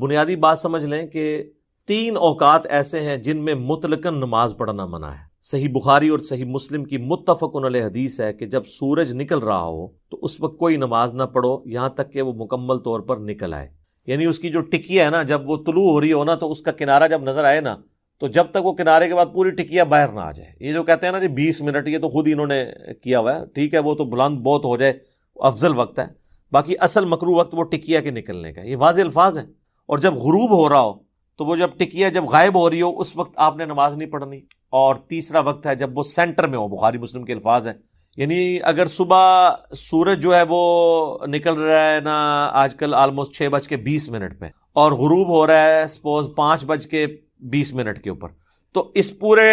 بنیادی بات سمجھ لیں کہ 3 اوقات ایسے ہیں جن میں مطلقاً نماز پڑھنا منع ہے۔ صحیح بخاری اور صحیح مسلم کی متفق علیہ حدیث ہے کہ جب سورج نکل رہا ہو تو اس وقت کوئی نماز نہ پڑھو یہاں تک کہ وہ مکمل طور پر نکل آئے، یعنی اس کی جو ٹکیا ہے نا، جب وہ طلوع ہو رہی ہو نا تو اس کا کنارہ جب نظر آئے نا، تو جب تک وہ کنارے کے بعد پوری ٹکیا باہر نہ آ جائے۔ یہ جو کہتے ہیں نا جی 20 منٹ، یہ تو خود انہوں نے کیا ہوا ہے، ٹھیک ہے وہ تو بلند بہت ہو جائے افضل وقت ہے، باقی اصل مکروہ وقت وہ ٹکیا کے نکلنے کا، یہ واضح الفاظ ہیں۔ اور جب غروب ہو رہا ہو تو وہ جب ٹکیا جب غائب ہو رہی ہو اس وقت آپ نے نماز نہیں پڑھنی۔ اور تیسرا وقت ہے جب وہ سینٹر میں ہو، بخاری مسلم کے الفاظ ہیں، یعنی اگر صبح سورج جو ہے وہ نکل رہا ہے نا آج کل آلموسٹ 6:20 پہ، اور غروب ہو رہا ہے سپوز 5:20 کے اوپر، تو اس پورے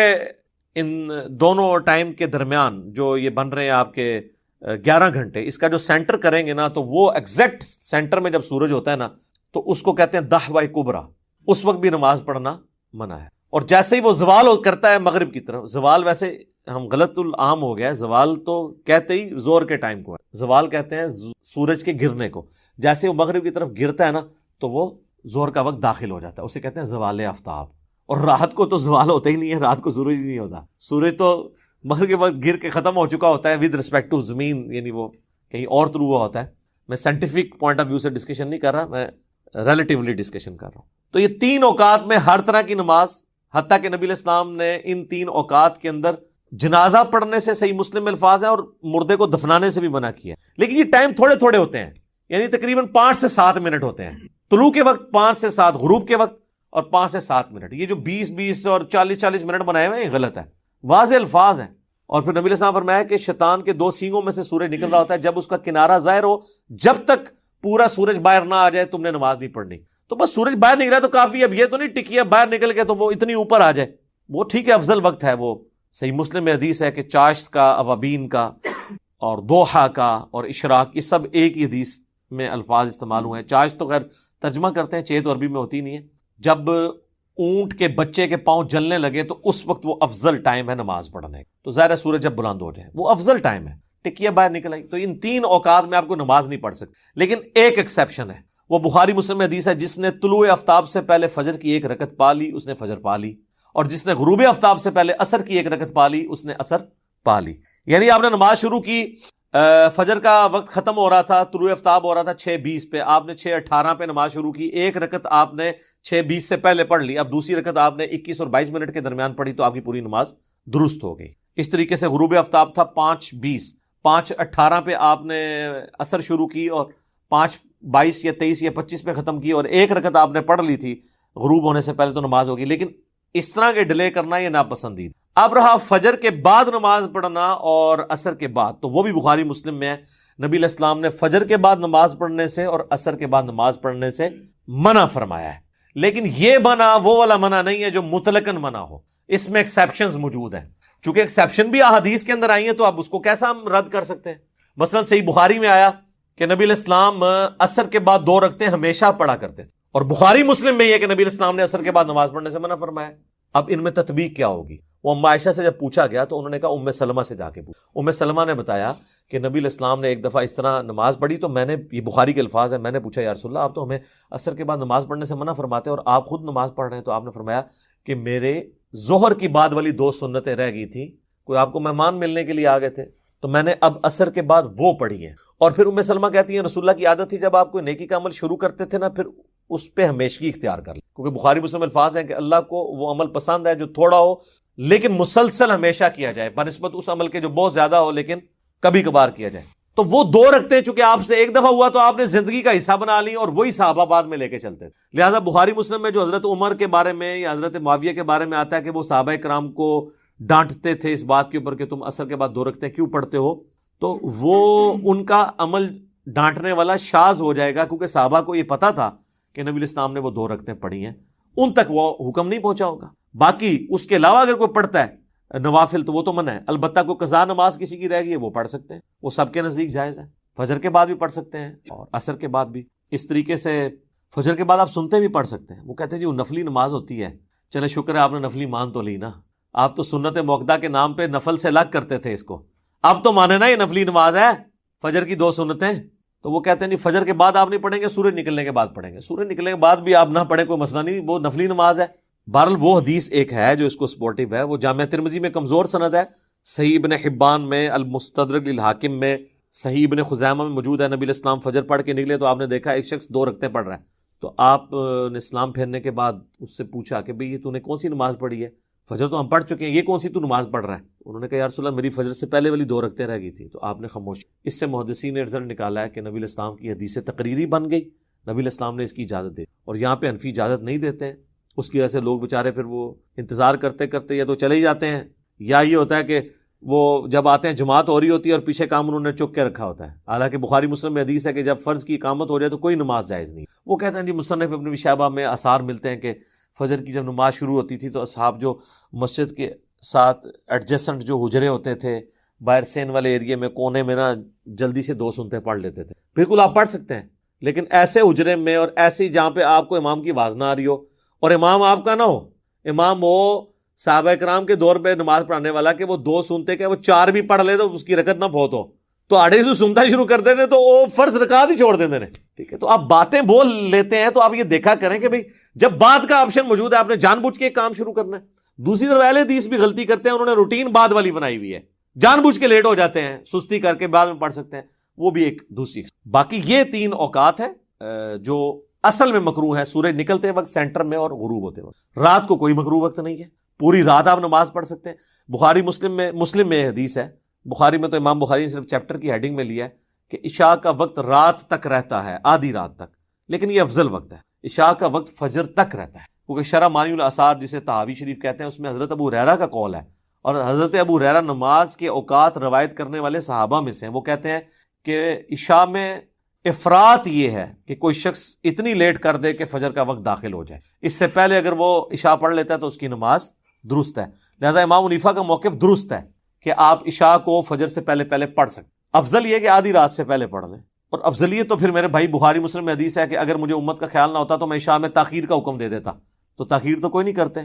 ان دونوں ٹائم کے درمیان جو یہ بن رہے ہیں آپ کے 11 گھنٹے، اس کا جو سینٹر کریں گے نا تو وہ ایگزیکٹ سینٹر میں جب سورج ہوتا ہے نا تو اس کو کہتے ہیں دحوہ کبریٰ، اس وقت بھی نماز پڑھنا منع ہے۔ اور جیسے ہی وہ زوال کرتا ہے مغرب کی طرف، زوال ویسے ہم غلط العام ہو گیا ہے، زوال تو کہتے ہی زور کے ٹائم کو ہے، زوال کہتے ہیں سورج کے گرنے کو، جیسے وہ مغرب کی طرف گرتا ہے نا تو وہ زور کا وقت داخل ہو جاتا ہے، اسے کہتے ہیں زوال آفتاب۔ اور رات کو تو زوال ہوتا ہی نہیں ہے، رات کو سورج ہی نہیں ہوتا، سورج تو مغرب کے وقت گر کے ختم ہو چکا ہوتا ہے ود رسپیکٹ ٹو زمین، یعنی وہ کہیں اور طلوع ہوا ہوتا ہے۔ میں سائنٹیفک پوائنٹ آف ویو سے ڈسکشن نہیں کر رہا، میں ریلیٹیولی ڈسکشن کر رہا ہوں۔ تو یہ 3 اوقات میں ہر طرح کی نماز، حتیٰ کہ نبی علیہ السلام نے ان 3 اوقات کے اندر جنازہ پڑھنے سے، صحیح مسلم میں الفاظ ہیں، اور مردے کو دفنانے سے بھی منع کیا، لیکن یہ ٹائم تھوڑے تھوڑے ہوتے ہیں، یعنی تقریباً 5 سے 7 منٹ ہوتے ہیں، طلوع کے وقت 5 سے 7، غروب کے وقت اور 5 سے 7 منٹ۔ یہ جو 20 اور 40 منٹ بنائے ہوئے ہیں یہ غلط ہے، واضح الفاظ ہیں۔ اور پھر نبی علیہ السلام فرمایا کہ شیطان کے 2 سینگوں میں سے سورج نکل رہا ہوتا ہے، جب اس کا کنارہ ظاہر ہو، جب تک پورا سورج باہر نہ آ جائے تم نے نماز نہیں پڑھنی۔ تو بس سورج باہر نکلا تو کافی، اب یہ تو نہیں ٹکیا باہر نکل کے تو وہ اتنی اوپر آ جائے، وہ ٹھیک ہے افضل وقت ہے۔ وہ صحیح مسلم میں حدیث ہے کہ چاشت کا، اوابین کا اور دوحہ کا اور اشراق، یہ سب ایک ہی حدیث میں الفاظ استعمال ہوئے ہیں۔ چاشت تو خیر ترجمہ کرتے ہیں، چیت عربی میں ہوتی نہیں ہے۔ جب اونٹ کے بچے کے پاؤں جلنے لگے تو اس وقت وہ افضل ٹائم ہے نماز پڑھنے کا، تو ظاہر ہے سورج جب بلند ہو جائے وہ افضل ٹائم ہے، ٹکیا باہر نکل آئی۔ تو ان 3 اوقات میں آپ کو نماز نہیں پڑھ سکتے، لیکن ایک ایکسیپشن ہے، وہ بخاری مسلم میں حدیث ہے، جس نے طلوع آفتاب سے پہلے فجر کی 1 رکعت پا لی اس نے فجر پا لی، اور جس نے غروب آفتاب سے پہلے عصر کی 1 رکعت پا لی اس نے عصر پا لی۔ یعنی آپ نے نماز شروع کی، فجر کا وقت ختم ہو رہا تھا، طلوع آفتاب ہو رہا تھا 6:20 پہ، آپ نے 6:18 پہ نماز شروع کی، 1 رکعت آپ نے 6:20 سے پہلے پڑھ لی، اب دوسری رکعت آپ نے 21 اور 22 منٹ کے درمیان پڑھی تو آپ کی پوری نماز درست ہو گئی۔ اس طریقے سے غروب آفتاب تھا 5:20، 5:18 پہ آپ نے عصر شروع کی اور 5:22 یا 23 یا 25 پہ ختم کی، اور 1 رکعت آپ نے پڑھ لی تھی غروب ہونے سے پہلے تو نماز ہوگی۔ لیکن اس طرح کے ڈیلے کرنا یہ ناپسندید۔ اب رہا فجر کے بعد نماز پڑھنا اور عصر کے بعد، تو وہ بھی بخاری مسلم میں ہے، نبی علیہ السلام نے فجر کے بعد نماز پڑھنے سے اور عصر کے بعد نماز پڑھنے سے منع فرمایا ہے، لیکن یہ منع وہ والا منع نہیں ہے جو مطلقاً منع ہو، اس میں ایکسیپشنز موجود ہیں۔ چونکہ ایکسیپشن بھی احادیث کے اندر آئی ہیں تو اب اس کو کیسا ہم رد کر سکتے ہیں؟ مثلا صحیح بخاری میں آیا کہ نبی علیہ السلام عصر کے بعد 2 رکعتیں ہمیشہ پڑھا کرتے تھے، اور بخاری مسلم میں یہ کہ نبی علیہ السلام نے عصر کے بعد نماز پڑھنے سے منع فرمایا۔ اب ان میں تطبیق کیا ہوگی؟ وہ ام عائشہ سے جب پوچھا گیا تو انہوں نے کہا ام سلمہ سے جا کے پوچھا۔ ام سلمہ نے بتایا کہ نبی علیہ السلام نے ایک دفعہ اس طرح نماز پڑھی تو میں نے، یہ بخاری کے الفاظ ہیں، میں نے پوچھا یا رسول اللہ آپ تو ہمیں عصر کے بعد نماز پڑھنے سے منع فرماتے اور آپ خود نماز پڑھ رہے ہیں، تو آپ نے فرمایا کہ میرے ظہر کی بعد والی 2 سنتیں رہ گئی تھیں، کوئی آپ کو مہمان ملنے کے لیے آ گئے تھے تو میں نے اب عصر کے بعد وہ پڑھی ہیں۔ اور پھر ام سلمہ کہتی ہیں رسول اللہ کی عادت تھی جب آپ کوئی نیکی کا عمل شروع کرتے تھے نا پھر اس پہ ہمیشگی اختیار کر لیں، کیونکہ بخاری مسلم الفاظ ہیں کہ اللہ کو وہ عمل پسند ہے جو تھوڑا ہو لیکن مسلسل ہمیشہ کیا جائے، بنسبت اس عمل کے جو بہت زیادہ ہو لیکن کبھی کبھار کیا جائے۔ تو وہ 2 رکعتیں چونکہ آپ سے ایک دفعہ ہوا تو آپ نے زندگی کا حصہ بنا لی اور وہی صحابہ بعد میں لے کے چلتے تھے۔ لہٰذا بخاری مسلم میں جو حضرت عمر کے بارے میں یا حضرت معاویہ کے بارے میں آتا ہے کہ وہ صحابہ کرام کو ڈانٹتے تھے اس بات کے اوپر کہ تم عصر کے بعد 2 رکعتیں کیوں پڑھتے ہو، تو وہ ان کا عمل ڈانٹنے والا شاذ ہو جائے گا، کیونکہ صحابہ کو یہ پتا تھا کہ نبی علیہ السلام نے وہ 2 رکعتیں پڑھی ہیں، ان تک وہ حکم نہیں پہنچا ہوگا۔ باقی اس کے علاوہ اگر کوئی پڑھتا ہے نوافل تو وہ تو منع ہے، البتہ کوئی قضا نماز کسی کی رہ گئی ہے وہ پڑھ سکتے ہیں، وہ سب کے نزدیک جائز ہے، فجر کے بعد بھی پڑھ سکتے ہیں اور عصر کے بعد بھی۔ اس طریقے سے فجر کے بعد آپ سنتے بھی پڑھ سکتے ہیں، وہ کہتے ہیں جی وہ نفلی نماز ہوتی ہے، چلے شکر ہے آپ نے نفلی مان تو لی نا، آپ تو سنت موقدہ کے نام پہ نفل سے الگ کرتے تھے اس کو، اب تو مانے نا یہ نفلی نماز ہے، فجر کی 2 سنتیں تو وہ کہتے ہیں نہیں فجر کے بعد آپ نہیں پڑھیں گے، سورج نکلنے کے بعد پڑھیں گے. سورج نکلنے کے بعد بھی آپ نہ پڑھیں کوئی مسئلہ نہیں، وہ نفلی نماز ہے. بہرحال وہ حدیث ایک ہے جو اس کو سپورٹیو ہے، وہ جامعہ ترمذی میں کمزور سند ہے، صحیح ابن حبان میں، المستدرک للحاکم میں، صحیح ابن خزیمہ میں موجود ہے. نبی علیہ السلام فجر پڑھ کے نکلے تو آپ نے دیکھا ایک شخص 2 رکعتیں پڑھ رہا ہے، تو آپ نے اسلام پھیرنے کے بعد اس سے پوچھا کہ بھئی یہ تو نے کون سی نماز پڑھی ہے؟ فجر تو ہم پڑھ چکے ہیں، یہ کون سی تو نماز پڑھ رہا ہے؟ انہوں نے کہا یا رسول اللہ میری فجر سے پہلے والی 2 رکعتیں رہ گئی تھی. تو آپ نے خاموش. اس سے محدثین نے رزلٹ نکالا ہے کہ نبی علیہ السلام کی حدیث تقریری بن گئی، نبی علیہ السلام نے اس کی اجازت دی. اور یہاں پہ حنفی اجازت نہیں دیتے ہیں، اس کی وجہ سے لوگ بیچارے پھر وہ انتظار کرتے کرتے یا تو چلے ہی جاتے ہیں، یا یہ ہوتا ہے کہ وہ جب آتے ہیں جماعت ہو رہی ہوتی ہے اور پیچھے کام انہوں نے چک کے رکھا ہوتا ہے. حالانکہ بخاری مسلم میں حدیث ہے کہ جب فرض کی اقامت ہو جائے تو کوئی نماز جائز نہیں. وہ کہتے ہیں جی مصنف ابن ابی شیبہ میں آثار ملتے ہیں کہ فجر کی جب نماز شروع ہوتی تھی تو اصحاب جو مسجد کے ساتھ ایڈجسنٹ جو حجرے ہوتے تھے باہر سین والے ایریے میں کونے میں نا، جلدی سے 2 سنتے پڑھ لیتے تھے. بالکل آپ پڑھ سکتے ہیں، لیکن ایسے حجرے میں اور ایسی جہاں پہ آپ کو امام کی آواز نہ آ رہی ہو اور امام آپ کا نہ ہو، امام وہ صحابہ کرام کے دور پہ نماز پڑھانے والا کہ وہ 2 سنتے کہ وہ 4 بھی پڑھ لے تو اس کی رکعت نہ فوت ہو، تو آڑے سے سنتا شروع کر دینے تو وہ فرض رکعت ہی چھوڑ دیتے ہیں. ٹھیک ہے، تو آپ باتیں بول لیتے ہیں تو آپ یہ دیکھا کریں کہ بھئی جب بعد کا آپشن موجود ہے آپ نے جان بوجھ کے کام شروع کرنا ہے. دوسری طرف اہل حدیث بھی غلطی کرتے ہیں، انہوں نے روٹین بعد والی بنائی ہوئی ہے، جان بوجھ کے لیٹ ہو جاتے ہیں، سستی کر کے بعد میں پڑھ سکتے ہیں، وہ بھی ایک دوسری. باقی یہ 3 اوقات ہیں جو اصل میں مکروہ ہے، سورج نکلتے وقت، سینٹر میں، اور غروب ہوتے وقت. رات کو کوئی مکروہ وقت نہیں ہے، پوری رات آپ نماز پڑھ سکتے ہیں. بخاری مسلم میں حدیث ہے، بخاری میں تو امام بخاری نے صرف چیپٹر کی ہیڈنگ میں لیا ہے کہ عشاء کا وقت رات تک رہتا ہے، آدھی رات تک، لیکن یہ افضل وقت ہے. عشاء کا وقت فجر تک رہتا ہے، کیونکہ شرح مانی الاثار جسے طحاوی شریف کہتے ہیں اس میں حضرت ابو ہریرہ کا قول ہے، اور حضرت ابو ہریرہ نماز کے اوقات روایت کرنے والے صحابہ میں سے ہیں. وہ کہتے ہیں کہ عشاء میں افراط یہ ہے کہ کوئی شخص اتنی لیٹ کر دے کہ فجر کا وقت داخل ہو جائے، اس سے پہلے اگر وہ عشاء پڑھ لیتا ہے تو اس کی نماز درست ہے. لہذا امام حنیفہ کا موقف درست ہے کہ آپ عشاء کو فجر سے پہلے پڑھ سکتے. افضل یہ کہ آدھی رات سے پہلے پڑھ لیں. اور افضلیت تو پھر میرے بھائی بخاری مسلم میں حدیث ہے کہ اگر مجھے امت کا خیال نہ ہوتا تو میں عشاء میں تاخیر کا حکم دے دیتا، تو تاخیر تو کوئی نہیں کرتے.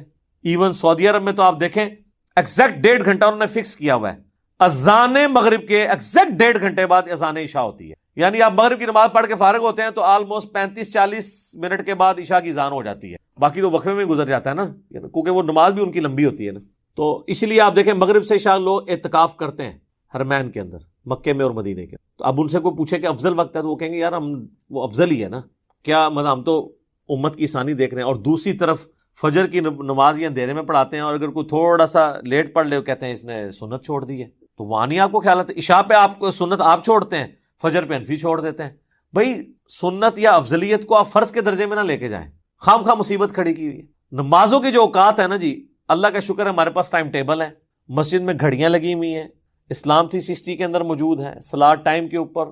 ایون سعودی عرب میں تو آپ دیکھیں ایگزیکٹ 1.5 گھنٹہ انہوں نے فکس کیا ہوا ہے، اذان مغرب کے ایگزیکٹ 1.5 گھنٹے بعد اذان عشاء ہوتی ہے. یعنی آپ مغرب کی نماز پڑھ کے فارغ ہوتے ہیں تو آلموسٹ 35-40 منٹ کے بعد عشاء کی اذان ہو جاتی ہے. باقی تو وقفے میں گزر جاتا ہے نا، کیونکہ وہ نماز بھی ان کی لمبی ہوتی ہے نا. تو اس لیے آپ دیکھیں مغرب سے عشاء لوگ اعتکاف کرتے ہیں حرمین کے اندر، مکے میں اور مدینے کے. تو اب ان سے کوئی پوچھے کہ افضل وقت ہے تو وہ کہیں گے یار ہم وہ افضل ہی ہے نا، کیا مطلب ہم تو امت کی آسانی دیکھ رہے ہیں. اور دوسری طرف فجر کی نماز یہ اندھیرے میں پڑھاتے ہیں، اور اگر کوئی تھوڑا سا لیٹ پڑھ لے کہتے ہیں اس نے سنت چھوڑ دی ہے. تو وہاں نہیں آپ کو خیال آتا، عشاء پہ آپ کو سنت آپ چھوڑتے ہیں، فجر پہ حنفی چھوڑ دیتے ہیں. بھائی سنت یا افضلیت کو آپ فرض کے درجے میں نہ لے کے جائیں، خام خواہ مصیبت کھڑی کی ہوئی ہے. نمازوں کے جو اوقات ہیں نا جی، اللہ کا شکر ہے ہمارے پاس ٹائم ٹیبل ہے، مسجد میں گھڑیاں لگی ہوئی ہیں، اسلام 360 کے اندر موجود ہے، صلاۃ ٹائم کے اوپر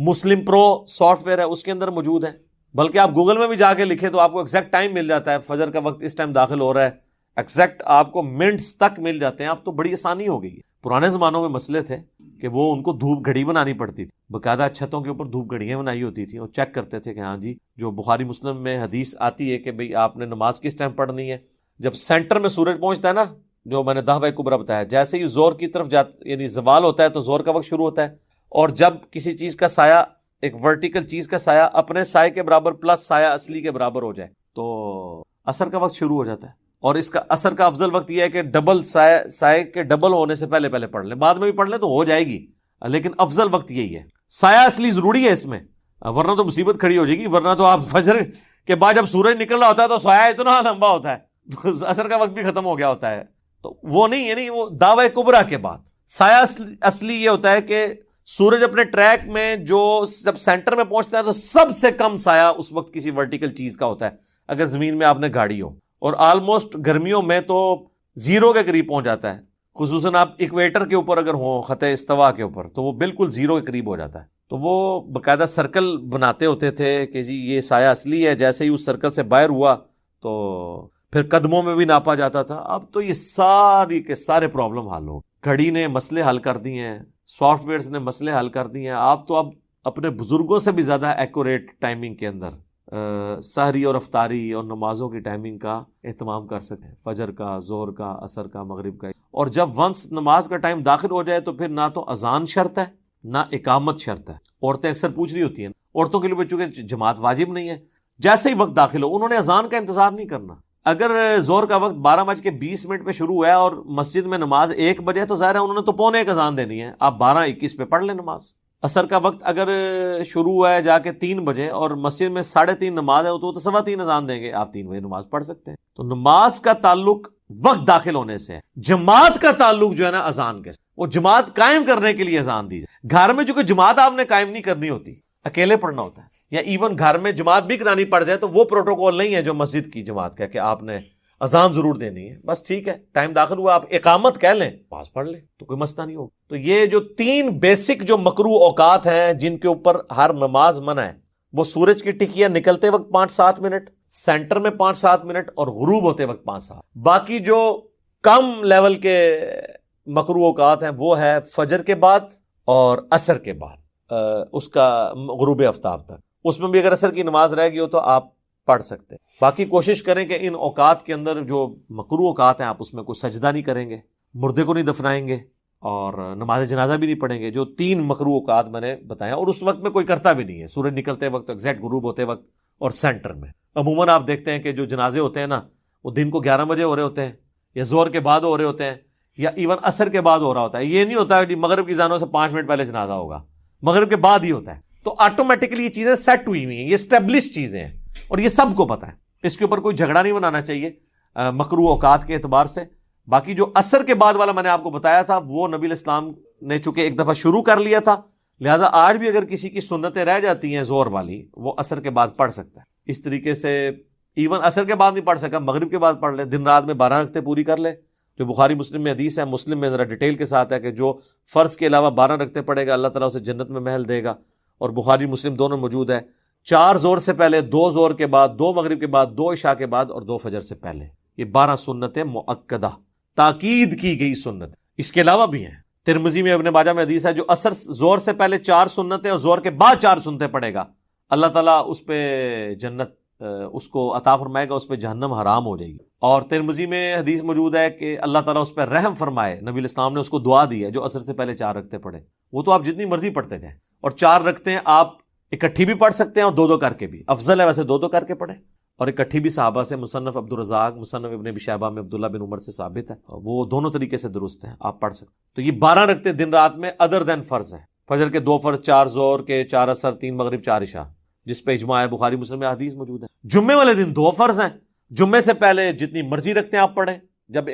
مسلم پرو سافٹ ویئر ہے اس کے اندر موجود ہے. بلکہ آپ گوگل میں بھی جا کے لکھیں تو آپ کو ایگزیکٹ ٹائم مل جاتا ہے، فجر کا وقت اس ٹائم داخل ہو رہا ہے، ایگزیکٹ آپ کو منٹس تک مل جاتے ہیں. اب تو بڑی آسانی ہو گئی ہے. پرانے زمانوں میں مسئلے تھے کہ وہ ان کو دھوپ گھڑی بنانی پڑتی تھی، باقاعدہ چھتوں کے اوپر دھوپ گھڑیاں بنائی ہوتی تھیں، اور چیک کرتے تھے کہ ہاں جی جو بخاری مسلم میں حدیث آتی ہے کہ بھئی آپ نے نماز کس ٹائم پڑھنی ہے. جب سینٹر میں سورج پہنچتا ہے نا، جو میں نے دعوی کبریٰ بتایا، جیسے ہی زور کی طرف یعنی زوال ہوتا ہے تو زور کا وقت شروع ہوتا ہے. اور جب کسی چیز کا سایہ، ایک ورٹیکل چیز کا سایہ اپنے سائے کے برابر پلس سایہ اصلی کے برابر ہو جائے تو اثر کا وقت شروع ہو جاتا ہے. اور اس کا اثر کا افضل وقت یہ ہے کہ ڈبل سائے کے ڈبل ہونے سے پہلے پڑھ لیں، بعد میں بھی پڑھ لیں تو ہو جائے گی، لیکن افضل وقت یہی ہے. سایہ اصلی ضروری ہے اس میں، ورنہ تو مصیبت کھڑی ہو جائے گی. ورنہ تو آپ فجر کے بعد جب سورج نکل رہا ہوتا ہے تو سایہ اتنا لمبا ہوتا ہے تو اثر کا وقت بھی ختم ہو گیا ہوتا ہے. تو وہ نہیں، یعنی وہ دعوی کبریٰ کے بعد سایہ اصلی یہ ہوتا ہے کہ سورج اپنے ٹریک میں جو جب سینٹر میں پہنچتا ہے تو سب سے کم سایہ اس وقت کسی ورٹیکل چیز کا ہوتا ہے اگر زمین میں آپ نے گاڑی ہو، اور آلموسٹ گرمیوں میں تو 0 کے قریب پہنچ جاتا ہے، خصوصاً آپ ایکویٹر کے اوپر اگر ہوں، خط استوا کے اوپر، تو وہ بالکل 0 کے قریب ہو جاتا ہے. تو وہ باقاعدہ سرکل بناتے ہوتے تھے کہ جی یہ سایہ اصلی ہے، جیسے ہی اس سرکل سے باہر ہوا تو پھر قدموں میں بھی ناپا جاتا تھا. اب تو یہ ساری کے سارے پرابلم حل ہو، گھڑی نے مسئلے حل کر دیے ہیں، سافٹ ویئرز نے مسئلے حل کر دیے ہیں. آپ تو اب اپنے بزرگوں سے بھی زیادہ ایکوریٹ ٹائمنگ کے اندر سحری اور افطاری اور نمازوں کی ٹائمنگ کا اہتمام کر سکتے ہیں، فجر کا، ظہر کا، عصر کا، مغرب کا. اور جب ونس نماز کا ٹائم داخل ہو جائے تو پھر نہ تو اذان شرط ہے، نہ اقامت شرط ہے. عورتیں اکثر پوچھ رہی ہوتی ہیں, عورتوں کے لیے چونکہ جماعت واجب نہیں ہے, جیسے ہی وقت داخل ہو انہوں نے اذان کا انتظار نہیں کرنا. اگر زور کا وقت 12:20 پہ شروع ہوا ہے اور مسجد میں نماز 1 بجے, تو ظاہر ہے انہوں نے تو 12:45 اذان دینی ہے, آپ 12:21 پہ پڑھ لیں نماز. عصر کا وقت اگر شروع ہوا ہے جا کے 3 بجے اور مسجد میں 3:30 نماز ہے, تو 3:15 اذان دیں گے, آپ 3 بجے نماز پڑھ سکتے ہیں. تو نماز کا تعلق وقت داخل ہونے سے ہے. جماعت کا تعلق جو ہے نا اذان کے, وہ جماعت قائم کرنے کے لیے اذان دی جائے. گھر میں جو کہ جماعت آپ نے قائم نہیں کرنی ہوتی, اکیلے پڑھنا ہوتا ہے, یا ایون گھر میں جماعت بھی کرانی پڑ جائے تو وہ پروٹوکول نہیں ہے جو مسجد کی جماعت کا کہ آپ نے اذان ضرور دینی ہے. بس ٹھیک ہے, ٹائم داخل ہوا, آپ اقامت کہہ لیں, پاس پڑھ لیں, تو کوئی مسئلہ نہیں ہوگا. تو یہ جو 3 بیسک جو مکروہ اوقات ہیں جن کے اوپر ہر نماز منع ہے, وہ سورج کی ٹکیاں نکلتے وقت 5-7 منٹ, سینٹر میں 5-7 منٹ, اور غروب ہوتے وقت 5-7. باقی جو کم لیول کے مکروہ اوقات ہیں وہ ہے فجر کے بعد اور عصر کے بعد, اس کا غروب آفتاب تک. اس میں بھی اگر عصر کی نماز رہ گئی ہو تو آپ پڑھ سکتے ہیں. باقی کوشش کریں کہ ان اوقات کے اندر جو مکروہ اوقات ہیں آپ اس میں کوئی سجدہ نہیں کریں گے, مردے کو نہیں دفنائیں گے, اور نماز جنازہ بھی نہیں پڑھیں گے. جو 3 مکروہ اوقات میں نے بتایا, اور اس وقت میں کوئی کرتا بھی نہیں ہے, سورج نکلتے وقت, ایگزیکٹ غروب ہوتے وقت, اور سینٹر میں. عموماً آپ دیکھتے ہیں کہ جو جنازے ہوتے ہیں نا, وہ دن کو 11 بجے ہو رہے ہوتے ہیں, یا زور کے بعد ہو رہے ہوتے ہیں, یا ایون عصر کے بعد ہو رہا ہوتا ہے. یہ نہیں ہوتا کہ مغرب کی اذانوں سے 5 منٹ پہلے جنازہ ہوگا, مغرب کے بعد ہی ہوتا ہے. تو آٹومیٹکلی یہ چیزیں سیٹ ہوئی ہوئی ہیں, یہ اسٹیبلش چیزیں ہیں, اور یہ سب کو پتہ ہے. اس کے اوپر کوئی جھگڑا نہیں بنانا چاہیے مکروہ اوقات کے اعتبار سے. باقی جو عصر کے بعد والا میں نے آپ کو بتایا تھا, وہ نبی الاسلام نے چونکہ ایک دفعہ شروع کر لیا تھا, لہٰذا آج بھی اگر کسی کی سنتیں رہ جاتی ہیں زور والی, وہ عصر کے بعد پڑھ سکتا ہے. اس طریقے سے ایون عصر کے بعد نہیں پڑھ سکا, مغرب کے بعد پڑھ لے, دن رات میں 12 رکعتیں پوری کر لے, جو بخاری مسلم میں حدیث ہے. مسلم میں ذرا ڈیٹیل کے ساتھ ہے کہ جو فرض کے علاوہ 12 رکعتیں پڑھے گا, اللہ تعالیٰ اسے جنت میں محل دے گا, اور بخاری مسلم دونوں موجود ہے. 4 زور سے پہلے, 2 زور کے بعد, 2 مغرب کے بعد, 2 عشاء کے بعد, اور 2 فجر سے پہلے. یہ 12 سنتیں مؤکدہ, تاکید کی گئی سنت. اس کے علاوہ بھی ہیں. ترمذی میں ابن ماجہ میں حدیث ہے, جو عصر زور سے پہلے 4 سنتیں اور زور کے بعد 4 سنتیں پڑھے گا, اللہ تعالیٰ اس پہ جنت اس کو عطا فرمائے گا, اس پہ جہنم حرام ہو جائے گی. اور ترمذی میں حدیث موجود ہے کہ اللہ تعالیٰ اس پہ رحم فرمائے. نبی الاسلام نے اس کو دعا دی ہے جو عصر سے پہلے 4 رکعتیں پڑھے. وہ تو آپ جتنی مرضی پڑھتے جائیں, اور 4 رکعتیں آپ اکٹھی بھی پڑھ سکتے ہیں اور 2 کر کے بھی. افضل ہے ویسے 2 کر کے پڑھیں, اور اکٹھی بھی صحابہ سے, مصنف عبدالرزاق, مصنف ابن ابی شیبہ میں عبداللہ بن عمر سے ثابت ہے, وہ دونوں طریقے سے درست ہیں, آپ پڑھ سکتے. تو یہ 12 رکعتیں دن رات میں ادر دین فرض ہیں. فجر کے 2 فرض, 4 زور کے, 4 عصر, 3 مغرب, 4 عشاء, جس پہ اجماع ہے, بخاری مسلم میں حدیث موجود ہے. جمعے والے دن 2 فرض ہیں. جمعے سے پہلے جتنی مرضی رکھتے ہیں آپ پڑھیں, جب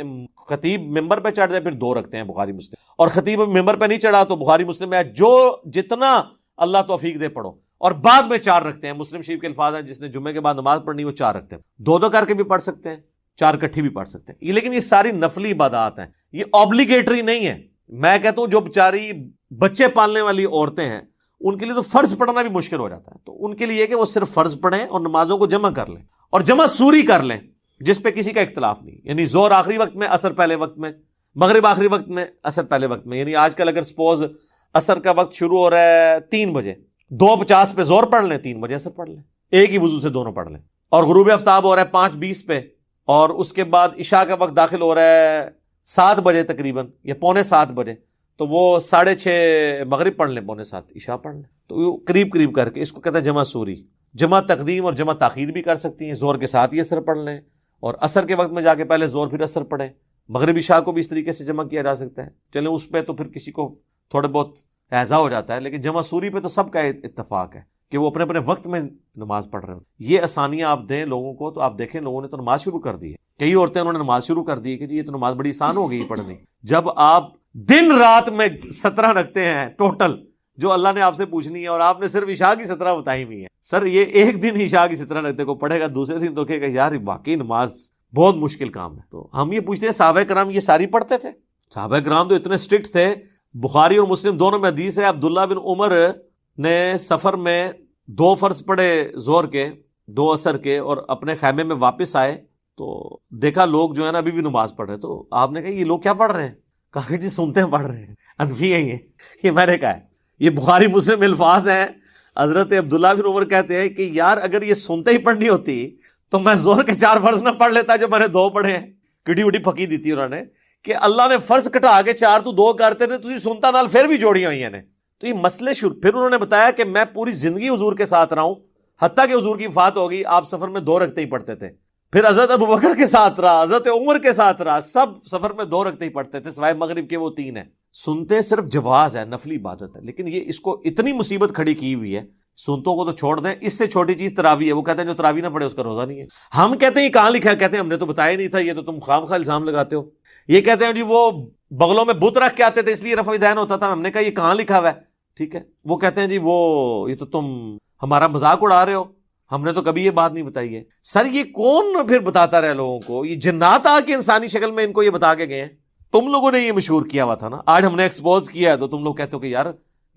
خطیب ممبر پہ چڑھ جائے پھر 2 رکھتے ہیں, بخاری مسلم. اور خطیب ممبر پہ نہیں چڑھا تو بخاری مسلم میں جو جتنا اللہ توفیق دے پڑھو, اور بعد میں 4 رکھتے ہیں. مسلم شریف کے الفاظ ہیں, جس نے جمعے کے بعد نماز پڑھنی وہ 4 رکھتے ہیں. 2 کر کے بھی پڑھ سکتے ہیں, 4 اکٹھی بھی پڑھ سکتے ہیں. یہ لیکن یہ ساری نفلی عبادات ہیں, یہ آبلیگیٹری نہیں ہے. میں کہتا ہوں جو بیچاری بچے پالنے والی عورتیں ہیں, ان کے لیے تو فرض پڑھنا بھی مشکل ہو جاتا ہے. تو ان کے لیے کہ وہ صرف فرض پڑھیں اور نمازوں کو جمع کر لیں, اور جمع سوری کر لیں, جس پہ کسی کا اختلاف نہیں. یعنی زور آخری وقت میں, عصر پہلے وقت میں, مغرب آخری وقت میں, عصر پہلے وقت میں. یعنی آج کل اگر سپوز عصر کا وقت شروع ہو رہا ہے 3 بجے, 2:50 پہ زور پڑھ لیں, 3 بجے عصر پڑھ لیں, ایک ہی وضو سے دونوں پڑھ لیں. اور غروب آفتاب ہو رہا ہے 5:20 پہ, اور اس کے بعد عشاء کا وقت داخل ہو رہا ہے 7 بجے تقریباً, یا 6:45 بجے, تو وہ 6:30 مغرب پڑھ لیں, 7:45 عشاء پڑھ لیں. تو قریب قریب کر کے, اس کو کہتے ہیں جمع سوری. جمع تقدیم اور جمع تاخیر بھی کر سکتی ہیں. زور کے ساتھ ہی عصر پڑھ لیں, اور عصر کے وقت میں جا کے پہلے زور پھر عصر پڑھیں. مغرب عشاء کو بھی اس طریقے سے جمع کیا جا سکتا ہے. چلیں اس پہ تو پھر کسی کو تھوڑے بہت ایزا ہو جاتا ہے, لیکن جمع سوری پہ تو سب کا اتفاق ہے کہ وہ اپنے اپنے وقت میں نماز پڑھ رہے ہو. یہ آسانیاں آپ دیں لوگوں کو, تو آپ دیکھیں لوگوں نے تو نماز شروع کر دی ہے. کئی عورتیں انہوں نے نماز شروع کر دی کہ جی یہ تو نماز بڑی آسان ہو گئی پڑھنی. جب آپ دن رات میں 17 رکھتے ہیں ٹوٹل جو اللہ نے آپ سے پوچھنی ہے, اور آپ نے صرف عشاء کی 17 بتائی ہوئی ہے. سر یہ ایک دن عشاء کی 17 رکھتے کو پڑھے گا, دوسرے دن تو کہے گا یار واقعی نماز بہت مشکل کام ہے. تو ہم یہ پوچھتے ہیں صحابہ کرام یہ ساری پڑھتے تھے؟ صحابہ کرام تو اتنے اسٹرکٹ تھے. بخاری اور مسلم دونوں میں حدیث ہے, عبداللہ بن عمر نے سفر میں 2 فرض پڑھے زور کے, 2 عصر کے, اور اپنے خیمے میں واپس آئے تو دیکھا لوگ جو ہے نا ابھی بھی نماز پڑھ رہے. تو آپ نے کہا یہ لوگ کیا پڑھ رہے ہیں؟ کہا کہ جی سنتے ہیں پڑھ رہے ہیں, انفی ہے یہ میں نے کہا ہے. یہ بخاری مسلم الفاظ ہیں. حضرت عبداللہ بن عمر کہتے ہیں کہ یار اگر یہ سنتے ہی پڑھنی ہوتی تو میں زور کے 4 فرض نہ پڑھ لیتا جو میں نے 2 پڑھے ہیں. کٹی وٹی پھکی دی تھی انہوں نے کہ اللہ نے فرض کٹا کے 4 تو 2 کرتے نے, تسی سنتا نال پھر بھی جوڑیاں ہوئی ہیں نے. تو یہ مسئلے شروع. پھر انہوں نے بتایا کہ میں پوری زندگی حضور کے ساتھ رہا ہوں، حتیٰ کہ حضور کی وفات ہوگی آپ سفر میں 2 رکعتیں ہی پڑھتے تھے. پھر حضرت ابوبکر کے ساتھ رہا، حضرت عمر کے ساتھ رہا، سب سفر میں 2 رکعتیں ہی پڑھتے تھے، سوائے مغرب کے وہ 3 ہیں. سنتے صرف جواز ہے، نفلی عبادت ہے، لیکن یہ اس کو اتنی مصیبت کھڑی کی ہوئی ہے. سنتوں کو تو چھوڑ دیں، اس سے چھوٹی چیز تراویح ہے. وہ کہتے ہیں جو تراویح نہ پڑھے اس کا روزہ نہیں ہے. ہم کہتے ہیں یہ کہاں لکھا ہے؟ کہتے ہیں ہم نے تو بتایا نہیں تھا، یہ تو تم خواہ الزام لگاتے ہو. یہ کہتے ہیں جی وہ بغلوں میں بت رکھ کے آتے تھے اس لیے رفع دین ہوتا تھا. ہم نے کہا یہ کہاں لکھا ہوا ہے؟ ٹھیک ہے. وہ کہتے ہیں جی وہ یہ تو تم ہمارا مذاق اڑا رہے ہو، ہم نے تو کبھی یہ بات نہیں بتائی ہے. سر یہ کون پھر بتاتا رہے لوگوں کو؟ یہ جنات آ کے انسانی شکل میں ان کو یہ بتا کے گئے ہیں. تم لوگوں نے یہ مشہور کیا ہوا تھا نا، آج ہم نے ایکسپوز کیا ہے تو تم لوگ کہتے ہو کہ یار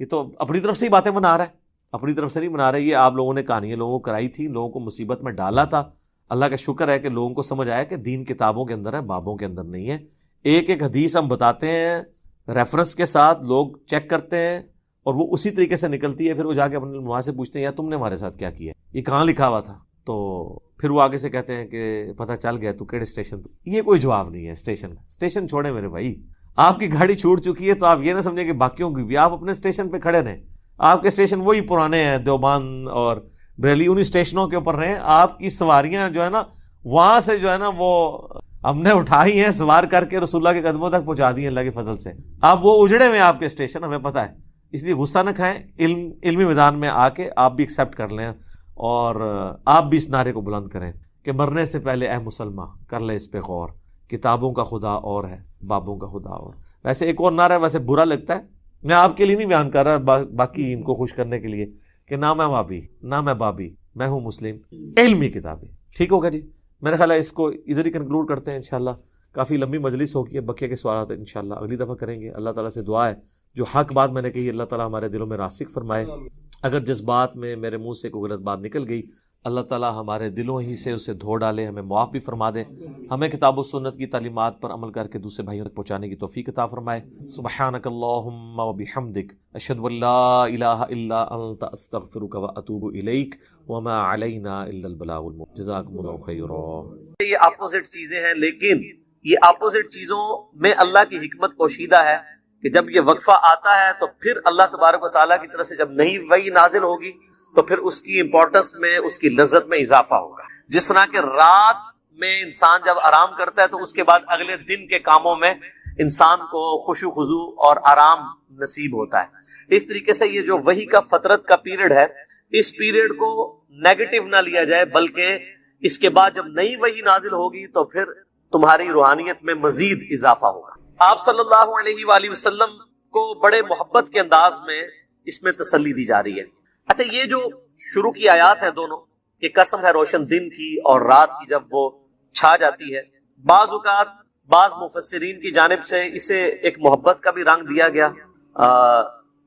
یہ تو اپنی طرف سے ہی باتیں بنا رہا ہے. اپنی طرف سے نہیں بنا رہے، یہ آپ لوگوں نے کہانیاں لوگوں کو کرائی تھی، لوگوں کو مصیبت میں ڈالا تھا. اللہ کا شکر ہے کہ لوگوں کو سمجھ آیا کہ دین کتابوں کے اندر ہے، بابوں کے اندر نہیں ہے. ایک ایک حدیث ہم بتاتے ہیں ریفرنس کے ساتھ، لوگ چیک کرتے ہیں اور وہ اسی طریقے سے نکلتی ہے. پھر وہ جا کے اپنے علماء سے پوچھتے ہیں یار تم نے ہمارے ساتھ کیا کیا، یہ کہاں لکھا ہوا تھا؟ تو پھر وہ آگے سے کہتے ہیں کہ پتہ چل گیا تو کیڑے اسٹیشن. تو یہ کوئی جواب نہیں ہے. اسٹیشن چھوڑے میرے بھائی، آپ کی گاڑی چھوٹ چکی ہے تو آپ یہ نہ سمجھیں کہ باقیوں کی بھی. آپ اپنے اسٹیشن پہ کھڑے رہیں، آپ کے اسٹیشن وہی پرانے ہیں، دیوبند اور بریلی، انہی اسٹیشنوں کے اوپر رہیں. آپ کی سواریاں جو ہے نا وہاں سے جو ہے نا وہ ہم نے اٹھائی ہیں، سوار کر کے رسول اللہ کے قدموں تک پہنچا دی ہیں اللہ کے فضل سے. آپ وہ اجڑے ہوئے آپ کے اسٹیشن، ہمیں پتہ ہے. اس لیے غصہ نہ کھائیں، علمی میدان میں آ کے آپ بھی ایکسیپٹ کر لیں اور آپ بھی اس نعرے کو بلند کریں کہ مرنے سے پہلے اے مسلمان کر لے اس پہ غور، کتابوں کا خدا اور ہے، بابوں کا خدا اور. ویسے ایک اور نعرہ ہے، ویسے برا لگتا ہے، میں آپ کے لیے نہیں بیان کر رہا، باقی ان کو خوش کرنے کے لیے، کہ نہ میں بابی نہ میں بابی، میں ہوں مسلم، علمی کتابیں. ٹھیک ہوگا جی؟ میرا خیال ہے اس کو ادھر ہی کنکلوڈ کرتے ہیں انشاءاللہ. کافی لمبی مجلس ہوگی، بقیہ کے سوالات انشاءاللہ اگلی دفعہ کریں گے. اللہ تعالیٰ سے دعا ہے جو حق بات میں نے کہی اللہ تعالیٰ ہمارے دلوں میں راسخ فرمائے. اگر جس بات میں میرے منہ سے کوئی غلط بات نکل گئی اللہ تعالیٰ ہمارے دلوں ہی سے اسے دھو ڈالے، ہمیں معاف بھی فرما دے، ہمیں کتاب و سنت کی تعلیمات پر عمل کر کے دوسرے بھائیوں تک پہنچانے کی توفیق عطا فرمائے. سبحانک اللہم و بحمدک، اشہد ان لا الہ الا انت، استغفرک و اتوب الیک، وما علینا الا البلاغ المبین. جزاکم اللہ خیرا. یہ اپوزٹ چیزیں ہیں، لیکن یہ اپوزٹ چیزوں میں اللہ کی حکمت پوشیدہ ہے کہ جب یہ وقفہ آتا ہے تو پھر اللہ تبارک و تعالیٰ کی طرف سے جب نئی وحی نازل ہوگی تو پھر اس کی امپورٹنس میں، اس کی لذت میں اضافہ ہوگا. جس طرح کہ رات میں انسان جب آرام کرتا ہے تو اس کے بعد اگلے دن کے کاموں میں انسان کو خشوع و خضوع اور آرام نصیب ہوتا ہے. اس طریقے سے یہ جو وحی کا فترت کا پیریڈ ہے، اس پیریڈ کو نیگیٹو نہ لیا جائے، بلکہ اس کے بعد جب نئی وحی نازل ہوگی تو پھر تمہاری روحانیت میں مزید اضافہ ہوگا. آپ صلی اللہ علیہ وآلہ وسلم کو بڑے محبت کے انداز میں اس میں تسلی دی جا رہی ہے. اچھا، یہ جو شروع کی آیات ہیں دونوں کہ قسم ہے روشن دن کی اور رات کی جب وہ چھا جاتی ہے، بعض اوقات بعض مفسرین کی جانب سے اسے ایک محبت کا بھی رنگ دیا گیا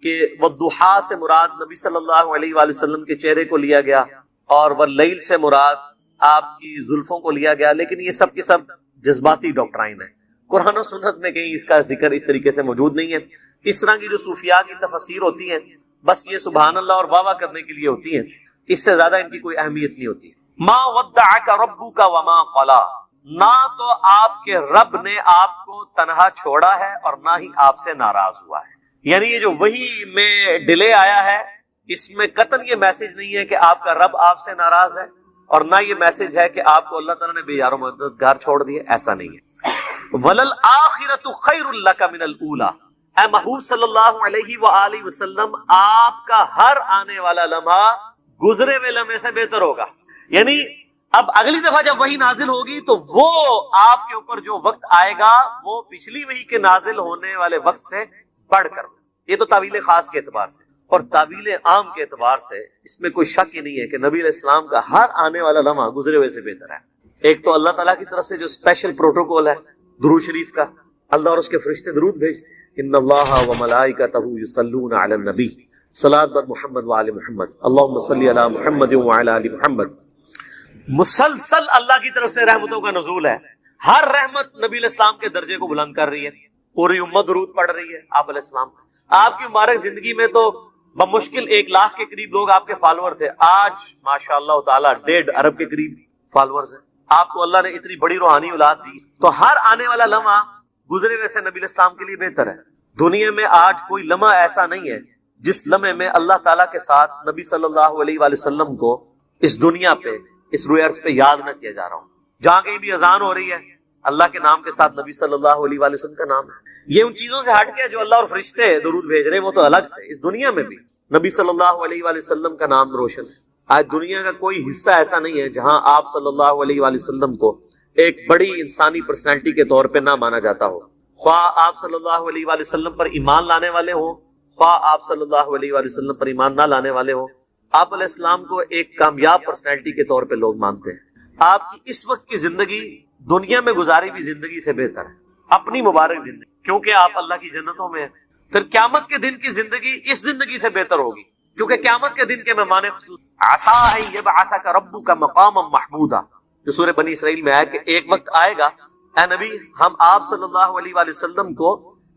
کہ والضحیٰ سے مراد نبی صلی اللہ علیہ وآلہ وسلم کے چہرے کو لیا گیا اور واللیل سے مراد آپ کی زلفوں کو لیا گیا. لیکن یہ سب کے سب جذباتی ڈاکٹرائن ہے، قرآن و سنت میں کہیں اس کا ذکر اس طریقے سے موجود نہیں ہے. اس طرح کی جو صوفیاء کی تفسیر ہوتی ہیں بس یہ سبحان اللہ اور واہ واہ کرنے کے لیے ہوتی ہیں، اس سے زیادہ ان کی کوئی اہمیت نہیں ہوتی. ما ودعک ربک وما قلی، نہ تو آپ کے رب نے آپ کو تنہا چھوڑا ہے اور نہ ہی آپ سے ناراض ہوا ہے. یعنی یہ جو وحی میں ڈیلے آیا ہے اس میں قطعاً یہ میسج نہیں ہے کہ آپ کا رب آپ سے ناراض ہے، اور نہ یہ میسج ہے کہ آپ کو اللہ تعالیٰ نے بے یار و مددگار چھوڑ دیے، ایسا نہیں ہے. وَلَلْآخِرَةُ خَيْرٌ لَكَ مِنَ الْأُولَى، اے محبوب صلی اللہ علیہ وآلہ وسلم آپ کا ہر آنے والا لمحہ گزرے ہوئے لمحے سے بہتر ہوگا. یعنی اب اگلی دفعہ جب وحی نازل ہوگی تو وہ آپ کے اوپر جو وقت آئے گا وہ پچھلی وحی کے نازل ہونے والے وقت سے بڑھ کر. یہ تو تعویل خاص کے اعتبار سے، اور تعویل عام کے اعتبار سے اس میں کوئی شک ہی نہیں ہے کہ نبی علیہ السلام کا ہر آنے والا لمحہ گزرے ہوئے سے بہتر ہے. ایک تو اللہ تعالیٰ کی طرف سے جو اسپیشل پروٹوکول ہے درود شریف کا، اللہ اور اس کے فرشتے درود بھیجتے ہیں. ان اللہ و ملائکتہ یصلون علی النبی، صلاۃ بر محمد و آل محمد، اللہم صلی علی محمد و علی آل محمد. مسلسل اللہ کی طرف سے رحمتوں کا نزول ہے. ہر رحمت نبی علیہ السلام کے درجے کو بلند کر رہی ہے. پوری امت درود پڑھ رہی ہے آپ علیہ السلام. آپ کی مبارک زندگی میں تو بمشکل 1 لاکھ کے قریب لوگ آپ کے فالوور تھے، آج ماشاء اللہ تعالیٰ 1.5 ارب کے قریب فالوورز ہیں. آپ کو اللہ نے اتنی بڑی روحانی اولاد دی، تو ہر آنے والا لمحہ گزرے ہوئے سے نبی علیہ السلام کے لیے بہتر ہے. دنیا میں آج کوئی لمحہ ایسا نہیں ہے جس لمحے میں اللہ تعالیٰ کے ساتھ نبی صلی اللہ علیہ وآلہ وسلم کو اس دنیا پہ اس روئے ارض پہ یاد نہ کیا جا رہا ہوں. جہاں کہیں بھی اذان ہو رہی ہے اللہ کے نام کے ساتھ نبی صلی اللہ علیہ وآلہ وسلم کا نام ہے. یہ ان چیزوں سے ہٹ کے جو اللہ اور فرشتے درود بھیج رہے ہیں وہ تو الگ سے. اس دنیا میں بھی نبی صلی اللہ علیہ وآلہ وسلم کا نام روشن ہے. آج دنیا کا کوئی حصہ ایسا نہیں ہے جہاں آپ صلی اللہ علیہ وآلہ وسلم کو ایک بڑی انسانی پرسنالٹی کے طور پہ نہ مانا جاتا ہو. خواہ آپ صلی اللہ علیہ وآلہ وسلم پر ایمان لانے والے ہوں، خواہ آپ صلی اللہ علیہ وآلہ وسلم پر ایمان نہ لانے والے ہوں، آپ علیہ السلام کو ایک کامیاب پرسنالٹی کے طور پہ لوگ مانتے ہیں. آپ کی اس وقت کی زندگی دنیا میں گزاری ہوئی زندگی سے بہتر ہے، اپنی مبارک زندگی، کیونکہ آپ اللہ کی جنتوں میں ہیں. پھر قیامت کے دن کی زندگی اس زندگی سے بہتر ہوگی، کیونکہ قیامت کے دن کے مہمان خصوص عسى ان يبعثك ربك مقاما محمودا، جو سورہ بنی اسرائیل میں آیا کہ ایک وقت آئے گا اے نبی ہم آپ صلی اللہ علیہ وآلہ وسلم کو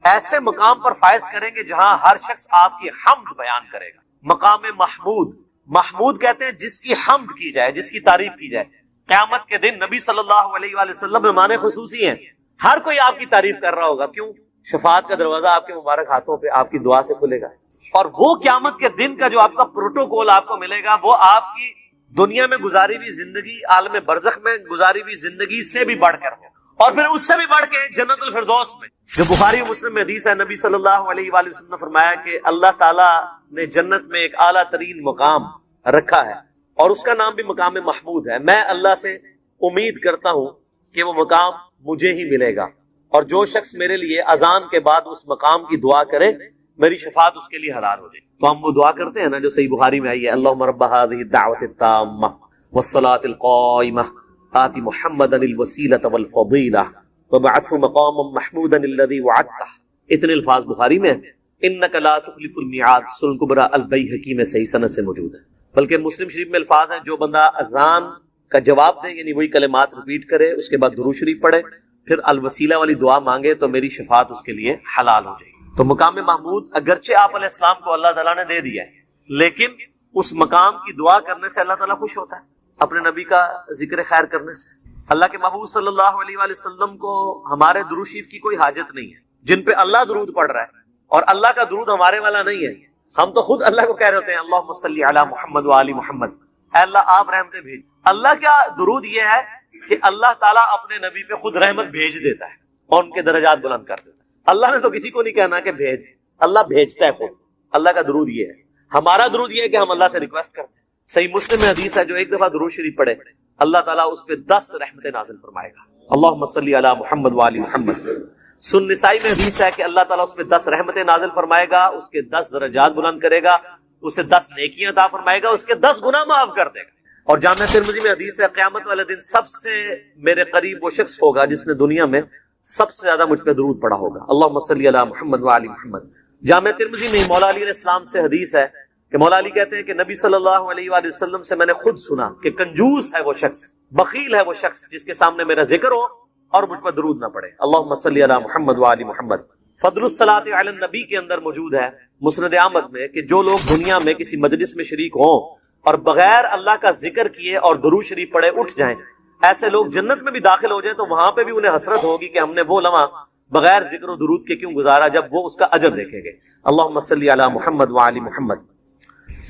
ایسے مقام پر فائز کریں گے جہاں ہر شخص آپ کی حمد بیان کرے گا. مقام محمود، محمود کہتے ہیں جس کی حمد کی جائے، جس کی تعریف کی جائے. قیامت کے دن نبی صلی اللہ علیہ وآلہ وسلم مہمان خصوصی ہیں، ہر کوئی آپ کی تعریف کر رہا ہوگا. کیوں؟ شفاعت کا دروازہ آپ کے مبارک ہاتھوں پہ آپ کی دعا سے کھلے گا. اور وہ قیامت کے دن کا جو آپ کا پروٹوکول آپ کو ملے گا وہ آپ کی دنیا میں گزاری ہوئی زندگی، عالم برزخ میں گزاری ہوئی زندگی سے بھی بڑھ کر ہو، اور پھر اس سے بھی بڑھ کے جنت الفردوس میں. جو بخاری و مسلم میں حدیث ہے، نبی صلی اللہ علیہ وآلہ وسلم نے فرمایا کہ اللہ تعالیٰ نے جنت میں ایک اعلیٰ ترین مقام رکھا ہے اور اس کا نام بھی مقام محمود ہے. میں اللہ سے امید کرتا ہوں کہ وہ مقام مجھے ہی ملے گا، اور جو شخص میرے لیے اذان کے بعد اس مقام کی دعا کرے میری شفاعت اس کے لیے حلال ہو جائے. تو ہم وہ دعا کرتے ہیں نا جو صحیح بخاری میں آئی ہے، اللہم رب هذه الدعوة التامة والصلاة القائمة آت محمدا الوسیلة والفضیلہ وابعثه مقاما محمودا الذی وعدتہ. اتنے الفاظ بخاری میں ہیں. انک لا تخلف المیعاد، سنن کبری البیہقی میں صحیح سند سے موجود ہے. بلکہ مسلم شریف میں الفاظ ہیں جو بندہ اذان کا جواب دے یعنی وہی کلمات ریپیٹ کرے، اس کے بعد درود شریف پڑھے، پھر الوسیلہ والی دعا مانگے تو میری شفاعت اس کے لیے حلال ہو جائے گی. تو مقام محمود اگرچہ آپ علیہ السلام کو اللہ تعالیٰ نے دے دیا ہے، لیکن اس مقام کی دعا کرنے سے اللہ تعالیٰ خوش ہوتا ہے، اپنے نبی کا ذکر خیر کرنے سے. اللہ کے محبوب صلی اللہ علیہ وآلہ وسلم کو ہمارے درود شریف کی کوئی حاجت نہیں ہے. جن پہ اللہ درود پڑھ رہا ہے اور اللہ کا درود ہمارے والا نہیں ہے، ہم تو خود اللہ کو کہہ رہے ہوتے ہیں اللہم صلی علی محمد وآل محمد، اے اللہ آپ رحمتیں بھیج. اللہ کا درود یہ ہے کہ اللہ تعالیٰ اپنے نبی پہ خود رحمت بھیج دیتا ہے اور ان کے درجات بلند کر دیتا ہے. اللہ نے تو کسی کو نہیں کہنا کہ بھیج، اللہ بھیجتا ہے خود. اللہ کا درود یہ ہے. ہمارا درود یہ ہے کہ ہم اللہ سے ریکویسٹ کرتے ہیں. صحیح مسلم میں حدیث ہے جو ایک دفعہ درود شریف پڑھے اللہ تعالیٰ اس پہ 10 رحمتیں نازل فرمائے گا. اللہم صلی علی محمد وآل محمد. سن نسائی میں حدیث ہے کہ اللہ تعالیٰ اس پہ 10 رحمتیں نازل فرمائے گا، اس کے 10 درجات بلند کرے گا، اسے 10 نیکیاں عطا فرمائے گا، اس کے 10 گناہ معاف کر دے گا. اور جامعہ ترمذی میں حدیث ہے قیامت والے دن سب سے میرے قریب وہ شخص ہوگا جس نے دنیا میں سب سے زیادہ مجھ پہ درود پڑھا ہوگا. اللہم صلی علی محمد وآل محمد. جامعہ ترمذی میں مولا علی علیہ السلام سے حدیث ہے کہ مولا علی کہتے ہیں کہ نبی صلی اللہ علیہ وآلہ وسلم سے میں نے خود سنا کہ کنجوس ہے وہ شخص، بخیل ہے وہ شخص جس کے سامنے میرا ذکر ہو اور مجھ پر درود نہ پڑے. اللہم صلی علی محمد وآل محمد. فضل الصلاۃ علی النبی کے اندر موجود ہے مسند احمد میں کہ جو لوگ دنیا میں کسی مجلس میں شریک ہوں اور بغیر اللہ کا ذکر کیے اور درود شریف پڑھے اٹھ جائیں، ایسے لوگ جنت میں بھی داخل ہو جائیں تو وہاں پہ بھی انہیں حسرت ہوگی کہ ہم نے وہ لمحہ بغیر ذکر و درود کے کیوں گزارا جب وہ اس کا اجر دیکھیں گے. اللہم صلی علی محمد وآل محمد.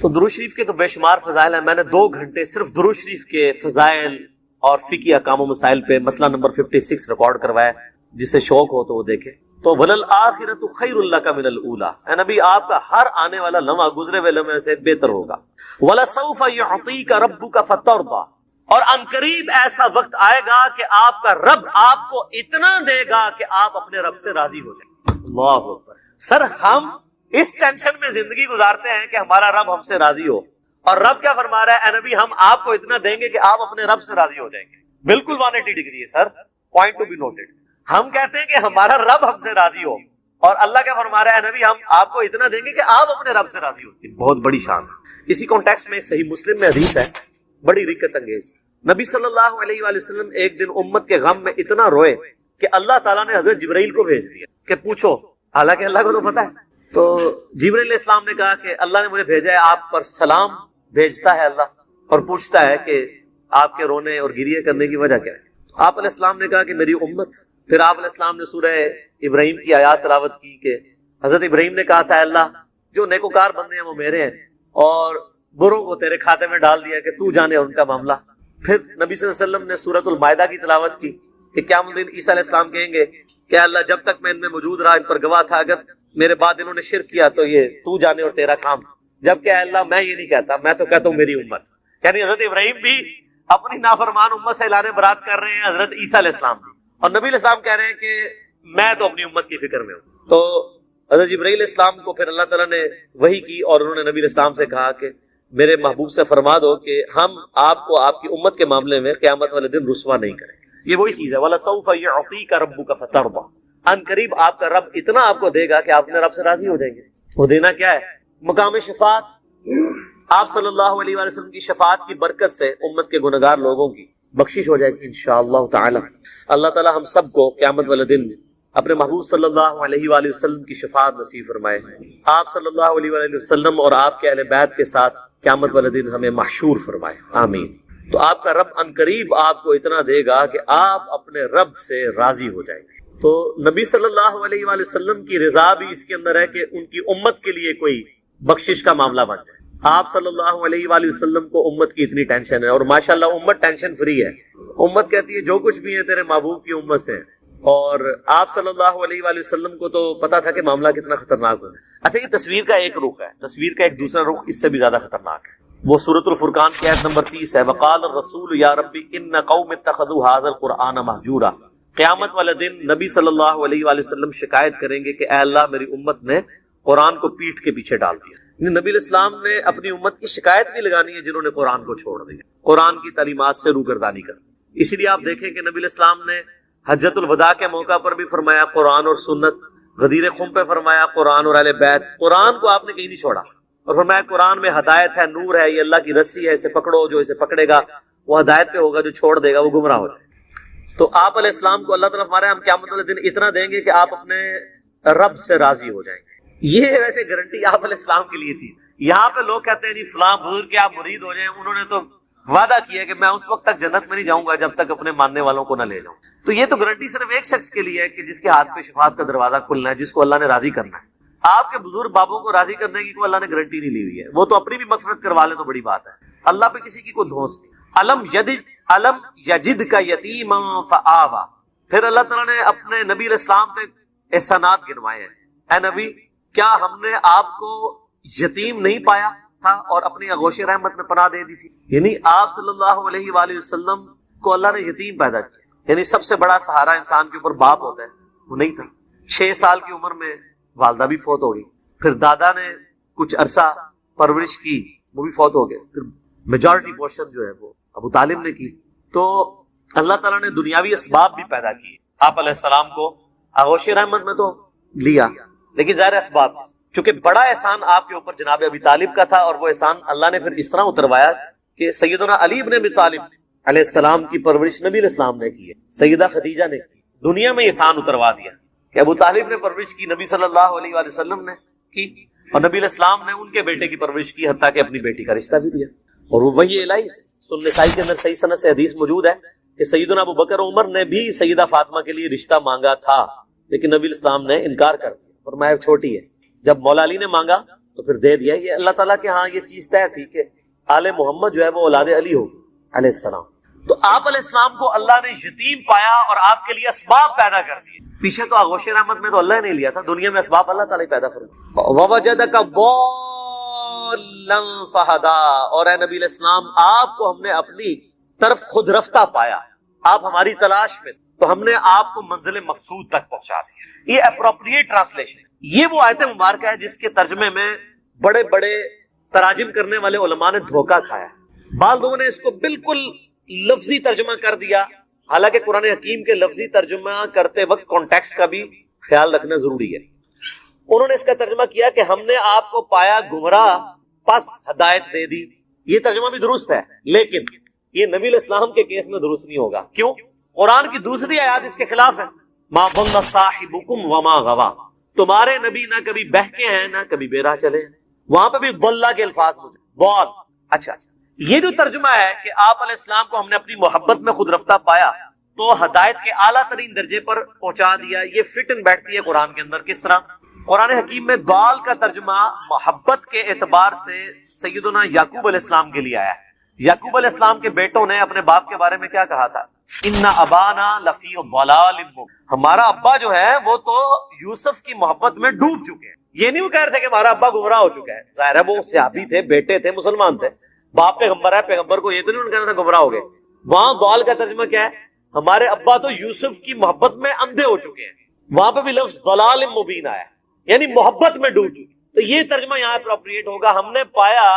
تو درود شریف کے تو بے شمار فضائل ہیں. میں نے 2 گھنٹے صرف درود شریف کے فضائل اور فقہی احکام و مسائل پہ مسئلہ نمبر 56 ریکارڈ کروایا، جسے شوق ہو تو وہ دیکھے. تو وَلَلْآخِرَةُ خَيْرٌ لَكَ مِنَ الْأُولَىٰ، اے نبی آپ کا ہر آنے والا لمحہ گزرے ہوئے لمحے سے بہتر ہوگا. وَلَسَوْفَ يُعْطِيكَ رَبُّكَ فَتَرْضَىٰ، اور ان قریب ایسا وقت آئے گا کہ آپ کا رب آپ کو اتنا دے گا کہ آپ اپنے رب سے راضی ہو جائیں. اللہ اکبر. سر ہم اس ٹینشن میں زندگی گزارتے ہیں کہ ہمارا رب ہم سے راضی ہو، اور رب کیا فرما رہا ہے؟ اے نبی ہم آپ کو اتنا دیں گے کہ آپ اپنے رب سے راضی ہو جائیں گے. بالکل 180 ڈگری ہے سر، پوائنٹ ٹو بی نوٹڈ. ہم کہتے ہیں کہ ہمارا رب ہم سے راضی ہو، اور اللہ کیا فرما رہا ہے؟ اے نبی ہم آپ کو اتنا دیں گے کہ آپ اپنے رب سے راضی ہو. بہت بڑی شان ہے. اسی کانٹیکسٹ میں صحیح مسلم میں حدیث ہے بڑی رکت انگیز. نبی صلی اللہ علیہ وآلہ وسلم ایک دن امت کے غم میں اتنا روئے کہ اللہ تعالیٰ نے حضرت جبرائیل کو بھیج دیا کہ پوچھو. حالانکہ اللہ کو تو پتا ہے. تو جبرائیل علیہ السلام نے کہا کہ اللہ نے مجھے بھیجا ہے، آپ پر سلام بھیجتا ہے اللہ اور پوچھتا ہے کہ آپ کے رونے اور گریے کرنے کی وجہ کیا ہے. آپ علیہ السلام نے کہا کہ میری امت. پھر آپ علیہ السلام نے سورہ ابراہیم کی آیات تلاوت کی کہ حضرت ابراہیم نے کہا تھا اللہ جو نیکوکار بندے ہیں وہ میرے ہیں اور بروں کو تیرے کھاتے میں ڈال دیا کہ تو جانے ان کا معاملہ۔ پھر نبی صلی اللہ علیہ وسلم نے سورۃ المائدہ کی تلاوت کی کہ قیامت الدین عیسیٰ علیہ السلام کہیں گے کہ اللہ جب تک میں ان میں موجود رہا ان پر گواہ تھا، اگر میرے بعد انہوں نے شرک کیا تو یہ تو جانے اور تیرا کام، جبکہ اللہ میں یہ نہیں کہتا، میں تو کہتا ہوں میری امت۔ یعنی حضرت ابراہیم بھی اپنی نافرمان امت سے اعلان برات کر رہے ہیں، حضرت عیسیٰ علیہ السلام بھی، اور نبی علیہ السلام کہہ رہے ہیں کہ میں تو اپنی امت کی فکر میں ہوں۔ تو حضرت جبرائیل علیہ السلام کو پھر اللہ تعالیٰ نے وحی کی اور انہوں نے نبی علیہ السلام سے کہا کہ میرے محبوب سے فرما دو کہ ہم آپ کو آپ کی امت کے معاملے میں قیامت والے دن رسوا نہیں کریں گے۔ یہ وہی چیز ہے وَلَسَوْفَ يُعْطِيكَ رَبُّكَ فَتَرْضَىٰ، ان قریب آپ کا رب اتنا آپ کو دے گا کہ آپ اپنے رب سے راضی ہو جائیں گے۔ وہ دینا کیا ہے؟ مقام شفاعت۔ آپ صلی اللہ علیہ وآلہ وسلم کی شفاعت کی برکت سے امت کے گنہگار لوگوں کی بخشش ہو جائے گی انشاءاللہ تعالی۔ اللہ تعالی ہم سب کو قیامت والے دن اپنے محبوب صلی اللہ علیہ وآلہ وسلم کی شفاعت نصیب فرمائے، آپ صلی اللہ علیہ وآلہ وسلم اور آپ کے اہل بیت کے ساتھ قیامت والے دن ہمیں محشور فرمائے، آمین۔ تو آپ کا رب عنقریب آپ کو اتنا دے گا کہ آپ اپنے رب سے راضی ہو جائیں گے۔ تو نبی صلی اللہ علیہ وآلہ وسلم کی رضا بھی اس کے اندر ہے کہ ان کی امت کے لیے کوئی بخشش کا معاملہ بن جائے۔ آپ صلی اللہ علیہ وآلہ وسلم کو امت کی اتنی ٹینشن ہے، اور ماشاءاللہ امت ٹینشن فری ہے۔ امت کہتی ہے جو کچھ بھی ہے تیرے محبوب کی امت سے ہے، اور آپ صلی اللہ علیہ وآلہ وسلم کو تو پتا تھا کہ معاملہ کتنا خطرناک ہے۔ اچھا، یہ تصویر کا ایک رخ ہے، تصویر کا ایک دوسرا رخ اس سے بھی زیادہ خطرناک ہے۔ وہ سورۃ الفرقان کی آیت نمبر 30 ہے، وقال الرسول یا ربی ان قوم اتخذوا هذا القرآن مہجورا۔ قیامت والے دن نبی صلی اللہ علیہ وآلہ وسلم شکایت کریں گے کہ اے اللہ میری امت نے قرآن کو پیٹھ کے پیچھے ڈال دیا۔ نبی علیہ السلام نے اپنی امت کی شکایت بھی لگانی ہے جنہوں نے قرآن کو چھوڑ دیا، قرآن کی تعلیمات سے روگردانی کر دی۔ اسی لیے آپ دیکھیں کہ نبی علیہ السلام نے حجۃ الوداع کے موقع پر بھی فرمایا قرآن اور سنت، غدیر خم پہ فرمایا قرآن اور اہل بیت۔ قرآن کو آپ نے کہیں نہیں چھوڑا، اور فرمایا قرآن میں ہدایت ہے، نور ہے، یہ اللہ کی رسی ہے، اسے پکڑو، جو اسے پکڑے گا وہ ہدایت پہ ہوگا، جو چھوڑ دے گا وہ گمراہ ہو جائے۔ تو آپ علیہ السلام کو اللہ تعالیٰ ہمارے ہم قیامت والے دن اتنا دیں گے کہ آپ اپنے رب سے راضی ہو جائیں گے۔ یہ ویسے گارنٹی آپ علیہ السلام کے لیے تھی۔ یہاں پہ لوگ کہتے ہیں جی فلاں بزرگ کے آپ مرید ہو جائیں، انہوں نے تو وعدہ کیا کہ میں اس وقت تک جنت میں نہیں جاؤں گا جب تک اپنے ماننے والوں کو نہ لے جاؤں۔ تو یہ تو گارنٹی صرف ایک شخص کے لیے ہے کہ جس کے ہاتھ پہ شفاعت کا دروازہ کھلنا ہے، جس کو اللہ نے راضی کرنا ہے۔ آپ کے بزرگ بابوں کو راضی کرنے کی کوئی اللہ نے گارنٹی نہیں لی ہوئی ہے، وہ تو اپنی بھی مغفرت کروا لیں تو بڑی بات ہے، اللہ پہ کسی کی کوئی دھوس نہیں۔ علم یجد کا یتیما فآوا۔ پھر اللہ تعالیٰ نے اپنے نبی علیہ السلام پہ احسانات گنوائے ہیں۔ اے نبی، کیا ہم نے آپ کو یتیم نہیں پایا تھا اور اپنی آغوش رحمت میں پناہ دے دی تھی؟ یعنی آپ صلی اللہ علیہ وآلہ وسلم کو اللہ نے یتیم پیدا کیا، یعنی سب سے بڑا سہارا انسان کے اوپر باپ ہوتا ہے، وہ نہیں تھا۔ 6 سال کی عمر میں والدہ بھی فوت ہو گئی، پھر دادا نے کچھ عرصہ پرورش کی، وہ بھی فوت ہو گئے، پھر میجورٹی پورشن جو ہے وہ ابو طالب نے کی۔ تو اللہ تعالیٰ نے دنیاوی اسباب بھی پیدا کیے۔ آپ علیہ السلام کو آغوش رحمت میں تو لیا، لیکن ظاہر اسباب، چونکہ بڑا احسان آپ کے اوپر جناب ابی طالب کا تھا، اور وہ احسان اللہ نے پھر اس طرح اتروایا کہ سیدنا علی ابن ابی طالب علیہ السلام کی پرورش نبی علیہ السلام نے کی ہے، سیدہ خدیجہ نے کی، دنیا میں احسان اتروا دیا کہ ابو طالب نے پرورش کی، نبی صلی اللہ علیہ وآلہ وسلم نے کی، اور نبی علیہ السلام نے ان کے بیٹے کی پرورش کی، حتیٰ کہ اپنی بیٹی کا رشتہ بھی دیا۔ اور وہ وہی الہی سنن نسائی کے اندر صحیح سند سے حدیث موجود ہے کہ سیدنا ابو بکر عمر نے بھی سیدہ فاطمہ کے لیے رشتہ مانگا تھا، لیکن نبی علیہ السلام نے انکار کر دیا، فرمایا چھوٹی ہے۔ جب مولا علی نے مانگا تو پھر دے دیا۔ یہ اللہ تعالیٰ کے ہاں یہ چیز طے تھی کہ آل محمد جو ہے وہ اولاد علی ہوگی علیہ السلام۔ تو آپ علیہ السلام کو اللہ نے یتیم پایا اور آپ کے لیے اسباب پیدا کر دیے۔ پیچھے تو آغوش رحمت میں تو اللہ نے نہیں لیا تھا، دنیا میں اسباب اللہ تعالیٰ پیدا فرمایا۔ وَوَجَدَكَ ضَالًّا فَهَدَىٰ، اور اے نبی علیہ السلام آپ کو ہم نے اپنی طرف خود رفتہ پایا، آپ ہماری تلاش میں، تو ہم نے آپ کو منزل مقصود تک پہنچا دیا۔ یہ اپروپریٹ ٹرانسلیشن، یہ وہ آیت مبارکہ ہے جس کے ترجمے میں بڑے بڑے تراجم کرنے والے علماء نے دھوکہ کھایا۔ بعض لوگوں نے اس کو بالکل لفظی ترجمہ کر دیا، حالانکہ قرآن حکیم کے لفظی ترجمہ کرتے وقت کانٹیکسٹ کا بھی خیال رکھنا ضروری ہے۔ انہوں نے اس کا ترجمہ کیا کہ ہم نے آپ کو پایا گمراہ پس ہدایت دے دی۔ یہ ترجمہ بھی درست ہے، لیکن یہ نبی علیہ السلام کے کیس میں درست نہیں ہوگا۔ کیوں؟ قرآن کی دوسری آیات اس کے خلاف ہے، ما ضل صاحبکم وما غوا، تمہارے نبی نہ کبھی بہکے ہیں نہ کبھی بے راہ چلے ہیں۔ وہاں پہ بھی ضل کے الفاظ بول۔ اچھا، یہ جو ترجمہ ہے کہ آپ علیہ السلام کو ہم نے اپنی محبت میں خود رفتہ پایا تو ہدایت کے اعلیٰ ترین درجے پر پہنچا دیا، یہ فٹ ان بیٹھتی ہے قرآن کے اندر۔ کس طرح قرآن حکیم میں دال کا ترجمہ محبت کے اعتبار سے سیدنا یعقوب علیہ السلام کے لیے آیا ہے۔ یعقوب علیہ السلام کے بیٹوں نے اپنے باپ کے بارے میں کیا کہا تھا؟ ان ابانا لفی ضلال مبین، ہمارا ابا جو ہے وہ تو یوسف کی محبت میں ڈوب چکے ہیں۔ یہ نہیں وہ کہہ رہے تھے کہ ہمارا ابا گمراہ ہو چکا ہے، ظاہر ہے وہ صحابی تھے، بیٹے تھے، مسلمان تھے، باپ پیغمبر ہے، پیغمبر کو یہ تو نہیں کہنا تھا گمراہ ہو گئے۔ وہاں ضلال کا ترجمہ کیا ہے؟ ہمارے ابا تو یوسف کی محبت میں اندھے ہو چکے ہیں، وہاں پہ بھی لفظ ضلال مبین آیا ہے، یعنی محبت میں ڈوب چکے۔ تو یہ ترجمہ یہاں اپروپریٹ ہوگا، ہم نے پایا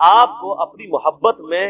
آپ کو اپنی محبت میں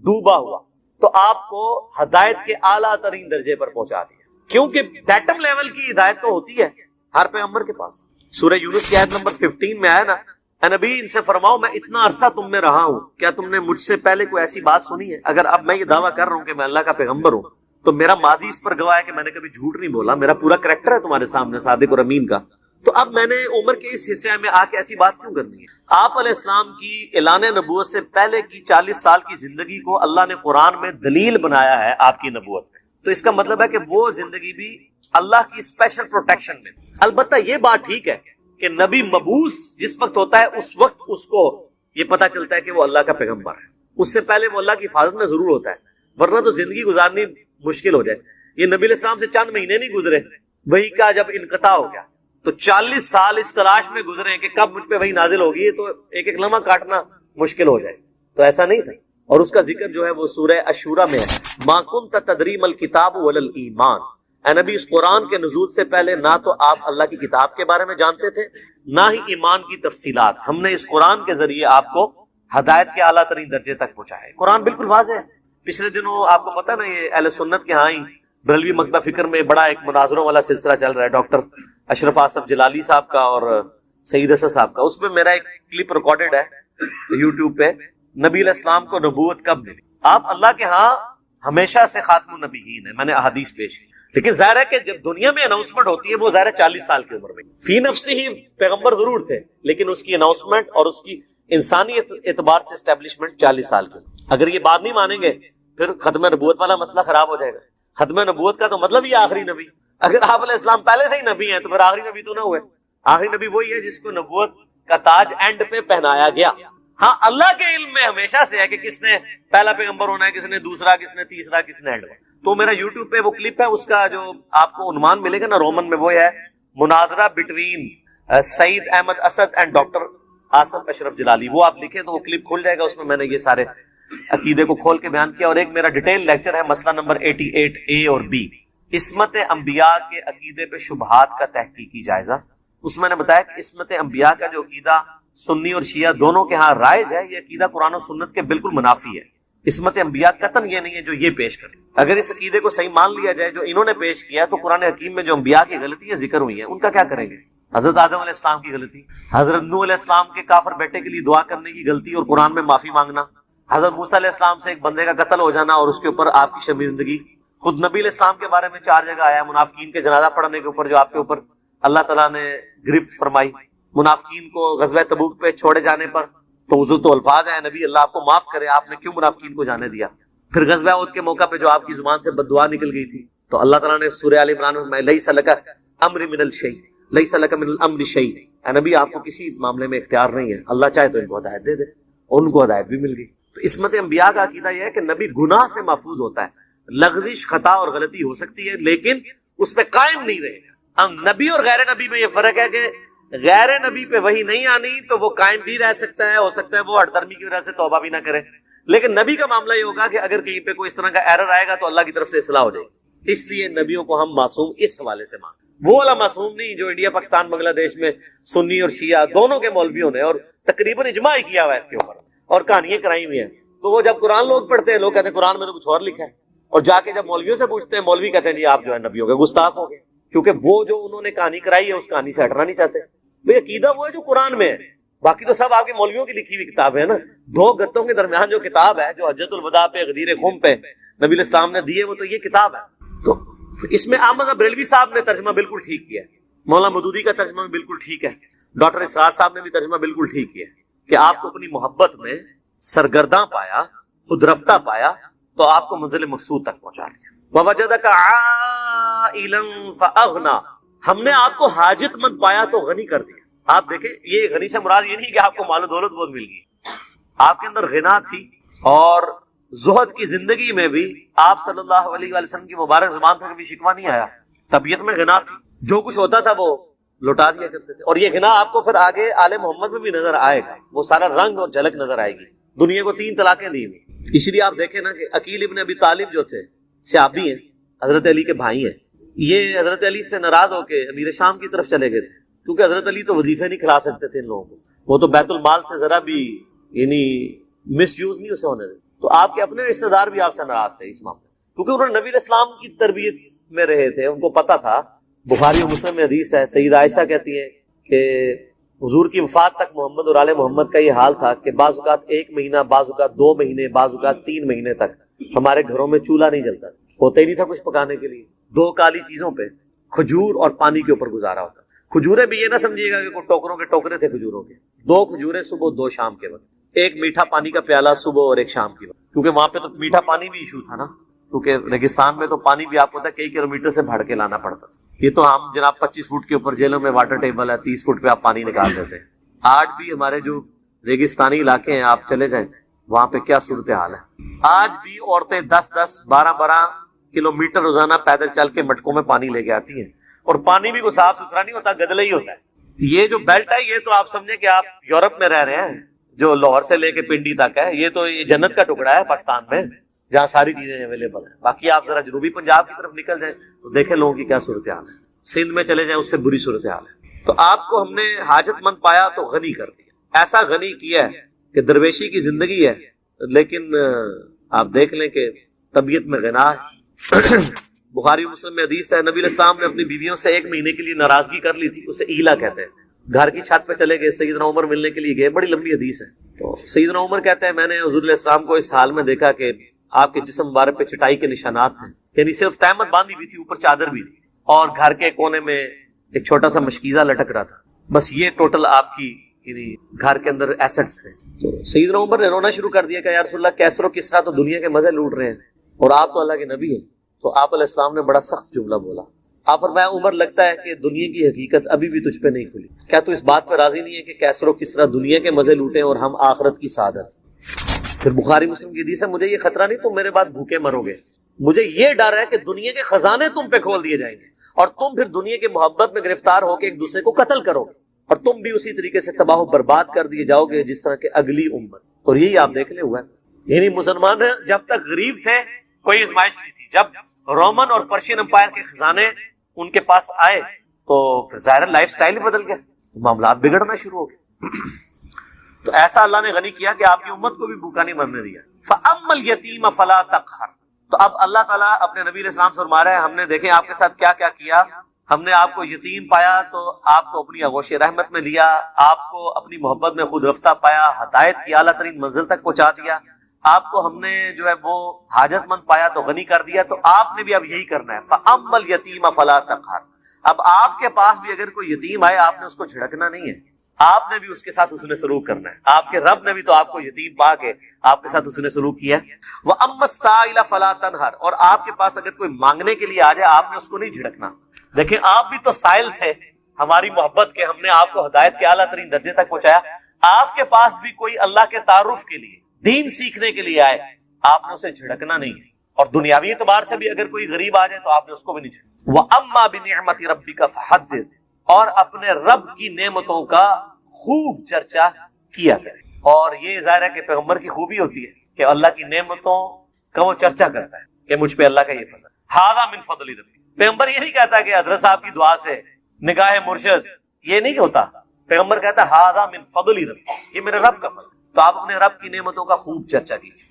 ڈوبا ہوا تو آپ کو ہدایت کے اعلیٰ ترین درجے پر پہنچا دیا، کیونکہ ڈیٹم لیول کی ہدایت تو ہوتی ہے ہر پیغمبر کے پاس۔ سورہ یونس کی آیت نمبر 15 میں آیا نا، اے نبی ان سے فرماؤ میں اتنا عرصہ تم میں رہا ہوں، کیا تم نے مجھ سے پہلے کوئی ایسی بات سنی ہے؟ اگر اب میں یہ دعویٰ کر رہا ہوں کہ میں اللہ کا پیغمبر ہوں تو میرا ماضی اس پر گواہ ہے کہ میں نے کبھی جھوٹ نہیں بولا، میرا پورا کریکٹر ہے تمہارے سامنے صادق اور امین کا، تو اب میں نے عمر کے اس حصے میں آ کے ایسی بات کیوں کرنی ہے؟ آپ علیہ السلام کی اعلان نبوت سے پہلے کی 40 سال کی زندگی کو اللہ نے قرآن میں دلیل بنایا ہے آپ کی نبوت میں، تو اس کا مطلب ہے کہ وہ زندگی بھی اللہ کی اسپیشل پروٹیکشن میں۔ البتہ یہ بات ٹھیک ہے کہ نبی مبعوث جس وقت ہوتا ہے اس وقت اس کو یہ پتا چلتا ہے کہ وہ اللہ کا پیغمبر ہے، اس سے پہلے وہ اللہ کی حفاظت میں ضرور ہوتا ہے، ورنہ تو زندگی گزارنی مشکل ہو جائے۔ یہ نبی علیہ السلام سے چند مہینے نہیں گزرے، وہی کا جب انقطاع ہو گیا تو 40 سال اس تلاش میں گزرے کہ کب مجھ پہ وہی نازل ہوگی، تو ایک ایک لمحہ کاٹنا مشکل ہو جائے، تو ایسا نہیں تھا۔ اور اس کا ذکر جو ہے وہ سورہ الشورى میں ہے، ما كنت تدری ما الکتاب ولا الایمان، اے نبی اس قرآن کے نزول سے پہلے نہ تو آپ اللہ کی کتاب کے بارے میں جانتے تھے نہ ہی ایمان کی تفصیلات، ہم نے اس قرآن کے ذریعے آپ کو ہدایت کے اعلیٰ ترین درجے تک پہنچایا ہے۔ قرآن بالکل واضح ہے۔ پچھلے دنوں آپ کو پتا نا یہ اہل سنت کے ہاں ہی بریلوی مکتبہ فکر میں بڑا ایک مناظروں والا سلسلہ چل رہا ہے، ڈاکٹر اشرف آصف جلالی صاحب کا اور سعید اسد صاحب کا، اس میں میرا ایک کلپ ریکارڈڈ ہے یوٹیوب پہ، نبی علیہ السلام کو نبوت کب ملی؟ آپ اللہ کے ہاں ہمیشہ سے خاتم النبیین ہیں، میں نے احادیث پیش کی، لیکن ظاہر ہے کہ جب دنیا میں اناؤنسمنٹ ہوتی ہے وہ ظاہر ہے 40 سال کی عمر میں، فی نفسی ہی پیغمبر ضرور تھے لیکن اس کی اناؤنسمنٹ اور اس کی انسانی اعتبار سے اسٹیبلشمنٹ 40 سال کی۔ اگر یہ بات نہیں مانیں گے پھر ختم نبوت والا مسئلہ خراب ہو جائے گا۔ ختم نبوت کا تو مطلب ہی آخری نبی، اگر آپ علیہ السلام پہلے سے ہی نبی ہیں تو پھر آخری نبی تو نہ ہوئے۔ آخری نبی وہی ہے جس کو نبوت کا تاج اینڈ پہ پہنایا گیا۔ ہاں اللہ کے علم میں ہمیشہ سے ہے کہ کس نے پہلا پیغمبر ہونا ہے، کس نے دوسرا، کس نے تیسرا، کس نے اینڈ۔ تو میرا یوٹیوب پہ وہ کلپ ہے، اس کا جو آپ کو عنوان ملے گا نا رومن میں، وہ ہے مناظرہ between Saeed Ahmed Asad and doctor Asif Ashraf Jalali, وہ آپ لکھیں تو وہ کلپ کھل جائے گا، اس میں میں نے یہ سارے عقیدے کو کھول کے بیان کیا۔ اور ایک میرا ڈیٹیل لیکچر ہے مسئلہ نمبر 88 اے اور بی، عصمت انبیاء کے عقیدے پہ شبہات کا تحقیقی جائزہ۔ اس میں نے بتایا کہ عصمت انبیاء کا جو عقیدہ سنی اور شیعہ دونوں کے ہاں رائج ہے، یہ عقیدہ قرآن و سنت کے بالکل منافی ہے۔ عصمت انبیاء قطعاً یہ نہیں ہے جو یہ پیش کریں۔ اگر اس عقیدے کو صحیح مان لیا جائے جو انہوں نے پیش کیا تو قرآن حکیم میں جو انبیاء کی غلطیاں ذکر ہوئی ہیں ان کا کیا کریں گے؟ حضرت آدم علیہ السلام کی غلطی، حضرت نوح علیہ السلام کے کافر بیٹے کے لیے دعا کرنے کی غلطی اور قرآن میں معافی مانگنا، حضرت موسیٰ علیہ السلام سے ایک بندے کا قتل ہو جانا اور اس کے اوپر آپ کی شرمندگی، خود نبی علیہ السلام کے بارے میں 4 جگہ آیا منافقین کے جنازہ پڑھنے کے اوپر جو آپ کے اوپر اللہ تعالیٰ نے گرفت فرمائی، منافقین کو غزوہ تبوک پہ چھوڑے جانے پر تو حضور تو الفاظ ہیں نبی اللہ آپ کو معاف کرے، آپ نے کیوں منافقین کو جانے دیا؟ پھر غزوہ احد کے موقع پہ جو آپ کی زبان سے بد دعا نکل گئی تھی تو اللہ تعالیٰ نے سورہ آل عمران میں لیس لک امر من الشیء لیس لک من الامر شیء، اے نبی آپ کو کسی معاملے میں اختیار نہیں ہے، اللہ چاہے تو ان کو ہدایت دے دے، ان کو ہدایت بھی مل گئی۔ تو عصمت انبیاء کا عقیدہ یہ ہے کہ نبی گناہ سے محفوظ ہوتا ہے، لغزش، خطا اور غلطی ہو سکتی ہے لیکن اس پہ قائم نہیں رہے گا۔ اب نبی اور غیر نبی میں یہ فرق ہے کہ غیر نبی پہ وہی نہیں آنی تو وہ قائم بھی رہ سکتا ہے، ہو سکتا ہے وہ ہٹدرمی کی وجہ سے توبہ بھی نہ کرے، لیکن نبی کا معاملہ یہ ہوگا کہ اگر کہیں پہ کوئی اس طرح کا ایرر آئے گا تو اللہ کی طرف سے اصلاح ہو جائے گی۔ اس لیے نبیوں کو ہم معصوم اس حوالے سے مانتے، وہ والا معصوم نہیں جو انڈیا پاکستان بنگلہ دیش میں سنی اور شیعہ دونوں کے مولویوں نے اور تقریباً اجماع ہی کیا ہوا ہے اس کے اوپر اور کہانیاں کرائی ہوئی ہیں، تو وہ جب قرآن لوگ پڑھتے ہیں لوگ کہتے ہیں قرآن میں تو کچھ اور لکھا ہے، اور جا کے جب مولویوں سے پوچھتے ہیں مولوی کہتے ہیں جی آپ جو ہے نبیوں کے گستاخ ہو گئے، کیونکہ وہ جو انہوں نے کہانی کرائی ہے اس کہانی سے ہٹنا نہیں چاہتے۔ بھئی عقیدہ وہ ہے جو قرآن میں ہے، باقی تو سب آپ کے مولویوں کی لکھی ہوئی کتاب ہے نا۔ 2 گتوں کے درمیان جو کتاب ہے جو حجۃ الوداع پہ غدیر خم پہ نبی علیہ السلام نے دیے وہ تو یہ کتاب ہے۔ تو اس میں احمد بریلوی صاحب نے ترجمہ بالکل ٹھیک کیا ہے، مولانا مودودی کا ترجمہ بھی بالکل ٹھیک ہے، ڈاکٹر اسرار صاحب نے بھی ترجمہ بالکل ٹھیک کیا ہے کہ آپ کو اپنی محبت میں سرگرداں پایا، خود رفتہ پایا تو آپ کو منزل مقصود تک پہنچا دیا۔ وَوَجَدَكَ عَائِلًا فَأَغْنَى، ہم نے آپ کو حاجت مند پایا تو غنی کر دیا۔ آپ دیکھیں یہ غنی سے مراد یہ نہیں کہ آپ کو مال و دولت بہت مل گئی، آپ کے اندر غنا تھی، اور زہد کی زندگی میں بھی آپ صلی اللہ علیہ وآلہ وسلم کی مبارک زبان پر کبھی شکوہ نہیں آیا، طبیعت میں غنا تھی، جو کچھ ہوتا تھا وہ لوٹا دیا کرتے تھے. اور یہ غنا آپ کو پھر آگے آل محمد میں بھی نظر آئے گا، وہ سارا رنگ اور جھلک نظر آئے گی. دنیا کو 3 طلاقیں دی ہوئی. اسی لیے آپ دیکھیں نا کہ عقیل ابن ابی طالب جو تھے صحابی ہیں، حضرت علی کے بھائی ہیں، یہ حضرت علی سے ناراض ہو کے امیر شام کی طرف چلے گئے تھے، کیونکہ حضرت علی تو وظیفے نہیں کھلا سکتے تھے ان لوگوں کو، وہ تو بیت المال سے ذرا بھی یعنی مس یوز نہیں اسے ہونے دے. تو آپ کے اپنے رشتہ دار بھی آپ سے ناراض تھے اس معاملے، کیونکہ انہوں نے نبی علیہ السلام کی تربیت میں رہے تھے، ان کو پتا تھا. بخاری اور مسلم میں حدیث ہے، سیدہ عائشہ کہتی ہیں کہ حضور کی وفات تک محمد اور آل محمد کا یہ حال تھا کہ بعض اوقات 1 مہینہ، بعض اوقات 2 مہینے، بعض اوقات 3 مہینے تک ہمارے گھروں میں چولہا نہیں جلتا تھا، ہوتا ہی نہیں تھا کچھ پکانے کے لیے. 2 کالی چیزوں پہ، کھجور اور پانی کے اوپر گزارا ہوتا تھا. کھجوریں بھی یہ نہ سمجھیے گا کہ کوئی ٹوکروں کے ٹوکرے تھے کھجوروں کے، 2 کھجوریں صبح 2 شام کے وقت، 1 میٹھا پانی کا پیالہ صبح اور 1 شام کی وقت، کیونکہ وہاں پہ تو میٹھا پانی بھی ایشو تھا نا، کیونکہ ریگستان میں تو پانی بھی آپ کو کئی کلومیٹر سے بھر کے لانا پڑتا تھا. یہ تو ہم جناب 25 فٹ کے اوپر جیلوں میں واٹر ٹیبل ہے، 30 فٹ پہ آپ پانی نکال دیتے ہیں. آج بھی ہمارے جو ریگستانی علاقے ہیں آپ چلے جائیں وہاں پہ کیا صورتحال ہے. آج بھی عورتیں 10-10 12-12 کلومیٹر روزانہ پیدل چل کے مٹکوں میں پانی لے کے آتی ہیں، اور پانی بھی کوئی صاف ستھرا نہیں ہوتا، گدلے ہی ہوتا ہے. یہ جو بیلٹ ہے یہ تو آپ سمجھیں کہ آپ یورپ میں رہ رہے ہیں، جو لاہور سے لے کے پنڈی تک ہے، یہ تو جنت کا ٹکڑا ہے پاکستان میں جہاں ساری چیزیں اویلیبل ہیں. باقی آپ ذرا جنوبی پنجاب کی طرف نکل جائیں تو دیکھیں لوگوں کی کیا صورتحال ہے، سندھ میں چلے جائیں اس سے بری صورتحال ہے. تو آپ کو ہم نے حاجت مند پایا تو غنی کر دیا، ایسا غنی کیا ہے کہ درویشی کی زندگی ہے، لیکن آپ دیکھ لیں کہ طبیعت میں غنا ہے. بخاری مسلم میں حدیث ہے، نبی علیہ السلام نے اپنی بیویوں سے 1 مہینے کے لیے ناراضگی کر لی تھی، اسے ایلا کہتے ہیں. گھر کی چھت پہ چلے گئے، سیدنا عمر ملنے کے لیے گئے، بڑی لمبی حدیث ہے. تو سیدنا عمر کہتے ہیں میں نے حضور علیہ السلام کو اس حال میں دیکھا کہ آپ کے جسم مبارک پہ چٹائی کے نشانات تھے، یعنی صرف تہمت باندھی ہوئی تھی، اوپر چادر بھی تھی، اور گھر کے کونے میں ایک چھوٹا سا مشکیزہ لٹک رہا تھا. بس یہ ٹوٹل آپ کی یعنی گھر کے اندر ایسٹس تھے. تو سیدنا عمر نے رونا شروع کر دیا کہ یا رسول اللہ کیسر و کسرا تو دنیا کے مزے لوٹ رہے ہیں اور آپ تو اللہ کے نبی ہیں. تو آپ علیہ السلام نے بڑا سخت جملہ بولا. آپ فرمایا عمر لگتا ہے کہ دنیا کی حقیقت ابھی بھی تجھ پہ نہیں کھلی، کیا تو اس بات پہ راضی نہیں ہے کہ کیسر و کسرا دنیا کے مزے لوٹیں اور ہم آخرت کی سعادت. پھر بخاری مسلم کی حدیث ہے مجھے یہ خطرہ نہیں تم میرے بعد بھوکے مرو گے، مجھے یہ ڈر ہے کہ دنیا کے خزانے تم پہ کھول دیے جائیں گے اور تم پھر دنیا کے محبت میں گرفتار ہو کے ایک دوسرے کو قتل کرو گے اور تم بھی اسی طریقے سے تباہ و برباد کر دیے جاؤ گے جس طرح کے اگلی امت. اور یہی آپ دیکھنے ہوا ہے، یعنی مسلمان جب تک غریب تھے کوئی آزمائش نہیں تھی، جب رومن اور پرشین امپائر کے خزانے ان کے پاس آئے تو پھر ظاہر لائف سٹائل ہی بدل گیا، معاملات بگڑنا شروع ہو گئے. تو ایسا اللہ نے غنی کیا کہ آپ کی امت کو بھی بھوکا نہیں مرنے دیا. فَأَمَّا الْيَتِيمَ فَلَا تَقْهَرْ. تو اب اللہ تعالیٰ اپنے نبی علیہ السلام سے فرما رہا ہے ہم نے دیکھیں آپ کے ساتھ کیا کیا کیا، ہم نے آپ کو یتیم پایا تو آپ کو اپنی آغوش رحمت میں لیا، آپ کو اپنی محبت میں خود رفتہ پایا، ہدایت کی اعلیٰ ترین منزل تک پہنچا دیا، آپ کو ہم نے جو ہے وہ حاجت مند پایا تو غنی کر دیا. تو آپ نے بھی اب یہی کرنا ہے. فَأَمَّا الْيَتِيمَ فَلَا تَقْهَرْ. اب آپ کے پاس بھی اگر کوئی یتیم آئے آپ نے اس کو جھڑکنا نہیں ہے، آپ نے بھی اس کے ساتھ حسن سلوک کرنا ہے. آپ کے رب نے بھی تو آپ کو یتیم پا کے آپ کے ساتھ حسن سلوک کیا ہے. وَأَمَّا السَّائِلَ فَلَا تَنْهَرْ. اور آپ کے پاس اگر کوئی مانگنے کے لیے آ جائے آپ نے اس کو نہیں جھڑکنا. دیکھیں آپ بھی تو سائل تھے ہماری محبت کے، ہم نے آپ کو ہدایت کے اعلیٰ ترین درجے تک پہنچایا. آپ کے پاس بھی کوئی اللہ کے تعارف کے لیے دین سیکھنے کے لیے آئے آپ نے اسے جھڑکنا نہیں ہے. اور دنیاوی اعتبار سے بھی اگر کوئی غریب آ جائے تو آپ نے اس کو بھی نہیں جھڑکنا. وَأَمَّا بِنِعْمَتِ رَبِّكَ فَحَدِّثْ. اور اپنے رب کی نعمتوں کا خوب چرچا کیا کرے. اور یہ ظاہر ہے کہ پیغمبر کی خوبی ہوتی ہے کہ اللہ کی نعمتوں کا وہ چرچا کرتا ہے کہ مجھ پہ اللہ کا یہ فضل. ھذا من فضل ربی. پیغمبر یہ نہیں کہتا کہ حضرت صاحب کی دعا سے نگاہ مرشد، یہ نہیں ہوتا. پیغمبر کہتا ہے ھذا من فضل ربی، یہ میرے رب کا فضل. تو آپ اپنے رب کی نعمتوں کا خوب چرچا کیجیے.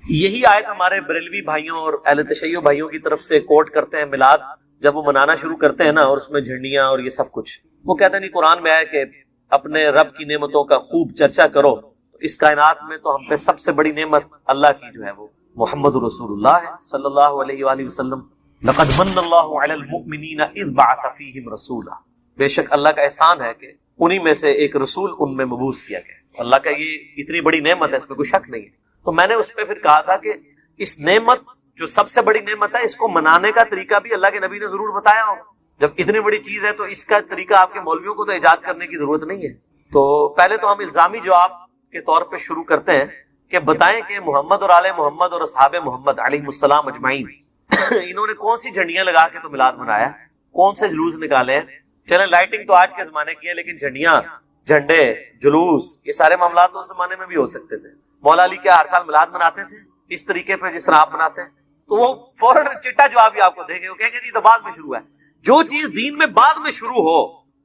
یہی آیت ہمارے بریلوی بھائیوں اور اہل تشیع بھائیوں کی طرف سے کوٹ کرتے ہیں. میلاد جب وہ منانا شروع کرتے ہیں نا اور اس میں جھنڈیاں اور یہ سب کچھ، وہ کہتے ہیں نہیں قرآن میں ہے کہ اپنے رب کی نعمتوں کا خوب چرچا کرو. تو اس کائنات میں تو ہم پہ سب سے بڑی نعمت اللہ کی جو ہے وہ محمد رسول اللہ ہے صلی اللہ علیہ وآلہ وسلم. لقد من اللہ علی المؤمنین اذ بعث فیہم رسولا. بے شک اللہ کا احسان ہے کہ انہی میں سے ایک رسول ان میں مبعوث کیا گیا. اللہ کا یہ اتنی بڑی نعمت ہے، اس میں کوئی شک نہیں ہے. تو میں نے اس پہ پھر کہا تھا کہ اس نعمت جو سب سے بڑی نعمت ہے اس کو منانے کا طریقہ بھی اللہ کے نبی نے ضرور بتایا ہوگا. جب اتنی بڑی چیز ہے تو اس کا طریقہ آپ کے مولویوں کو تو ایجاد کرنے کی ضرورت نہیں ہے. تو پہلے تو ہم الزامی جواب کے طور پہ شروع کرتے ہیں کہ بتائیں کہ محمد اور آل محمد اور اصحاب محمد علیہ السلام اجمعین انہوں نے کون سی جھنڈیاں لگا کے تو میلاد منایا, کون سے جلوس نکالے ہیں. چلیں لائٹنگ تو آج کے زمانے کی ہے, لیکن جھنڈیاں, جھنڈے, جلوس, یہ سارے معاملات تو اس زمانے میں بھی ہو سکتے تھے. مولا علی کیا ہر سال میلاد مناتے تھے اس طریقے پہ جس طرح آپ مناتے ہیں؟ تو وہ فوراً چٹا جواب ہی آپ کو دیں گے, وہ کہیں گے جی تو بعد میں شروع ہے. جو چیز دین میں بعد میں شروع ہو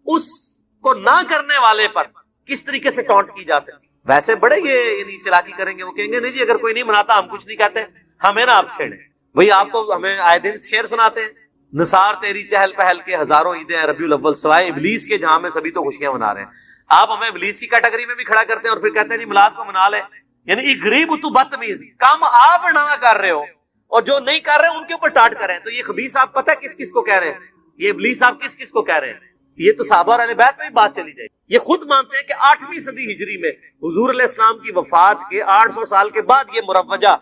اس کو نہ کرنے والے پر کس طریقے سے ٹونٹ کی جا سکتی. ویسے بڑے یہ یعنی چلاکی کریں گے, وہ کہیں گے نہیں جی اگر کوئی نہیں مناتا ہم کچھ نہیں کہتے, ہمیں نا آپ چھیڑیں. بھئی آپ تو ہمیں آئے دن شعر سناتے ہیں, نثار تیری چہل پہل کے ہزاروں عیدیں ہیں ربیع الاول سوائے ابلیس کے جہاں میں سبھی تو خوشیاں منا رہے ہیں. آپ ہمیں ابلیس کی کیٹیگری میں بھی کھڑا کرتے ہیں اور پھر کہتے ہیں جی میلاد کو منا لیں. یعنی ایک غریب تو بدتمیز, کام آپ نہ کر رہے ہو اور جو نہیں کر رہے ان کے اوپر ٹاٹ کر رہے ہیں. تو یہ خبیث آپ پتہ ہے کس کس کو کہہ رہے ہیں, یہ ابلیس آپ کس کس کو کہہ رہے ہیں؟ یہ تو صحابہ اور اہل بیت میں بھی بات چلی جائے. یہ خود مانتے ہیں کہ 8ویں صدی ہجری میں حضور علیہ السلام کی وفات کے 800 سال کے بعد یہ مروجہ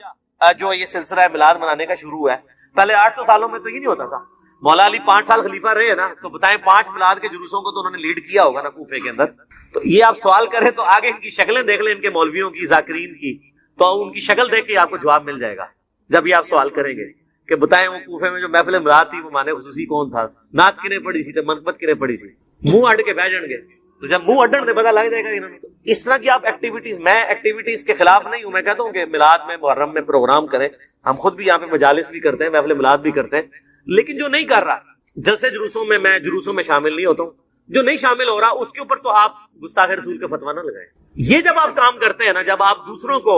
جو یہ سلسلہ میلاد منانے کا شروع ہوا ہے. پہلے 800 سالوں میں تو یہ نہیں ہوتا تھا. مولا علی 5 سال خلیفہ رہے نا, تو بتائیں 5 میلاد کے جلوسوں کو تو انہوں نے لیڈ کیا ہوگا نا کوفے کے اندر. تو یہ آپ سوال کریں تو آگے ان کی شکلیں دیکھ لیں, ان کے مولویوں کی, ذاکرین کی, تو ان کی شکل دیکھ کے آپ کو جواب مل جائے گا جب یہ آپ سوال کریں گے کہ بتائیں وہ کوفے میں جو محفل میلاد تھی وہ مانے خصوصی کون تھا, نعت کنے پڑی سی, منقبت کنے پڑی سی. منہ اڈ کے بیٹھ جائیں گے تو جب منہ اڈن دے پتہ لگ جائے گا انہوں نے. اس طرح کی آپ ایکٹیویٹیز, میں ایکٹیویٹیز کے خلاف نہیں ہوں, میں کہتا ہوں کہ میلاد میں محرم میں پروگرام کریں. ہم خود بھی یہاں پہ مجالس بھی کرتے ہیں, محفل میلاد بھی کرتے ہیں, لیکن جو نہیں کر رہا جلسے جلوسوں میں, میں جلوسوں میں شامل نہیں ہوتا ہوں. جو نہیں شامل ہو رہا اس کے اوپر تو آپ گستاخ رسول کا فتویٰ نہ لگائیں. یہ جب آپ کام کرتے ہیں نا, جب آپ دوسروں کو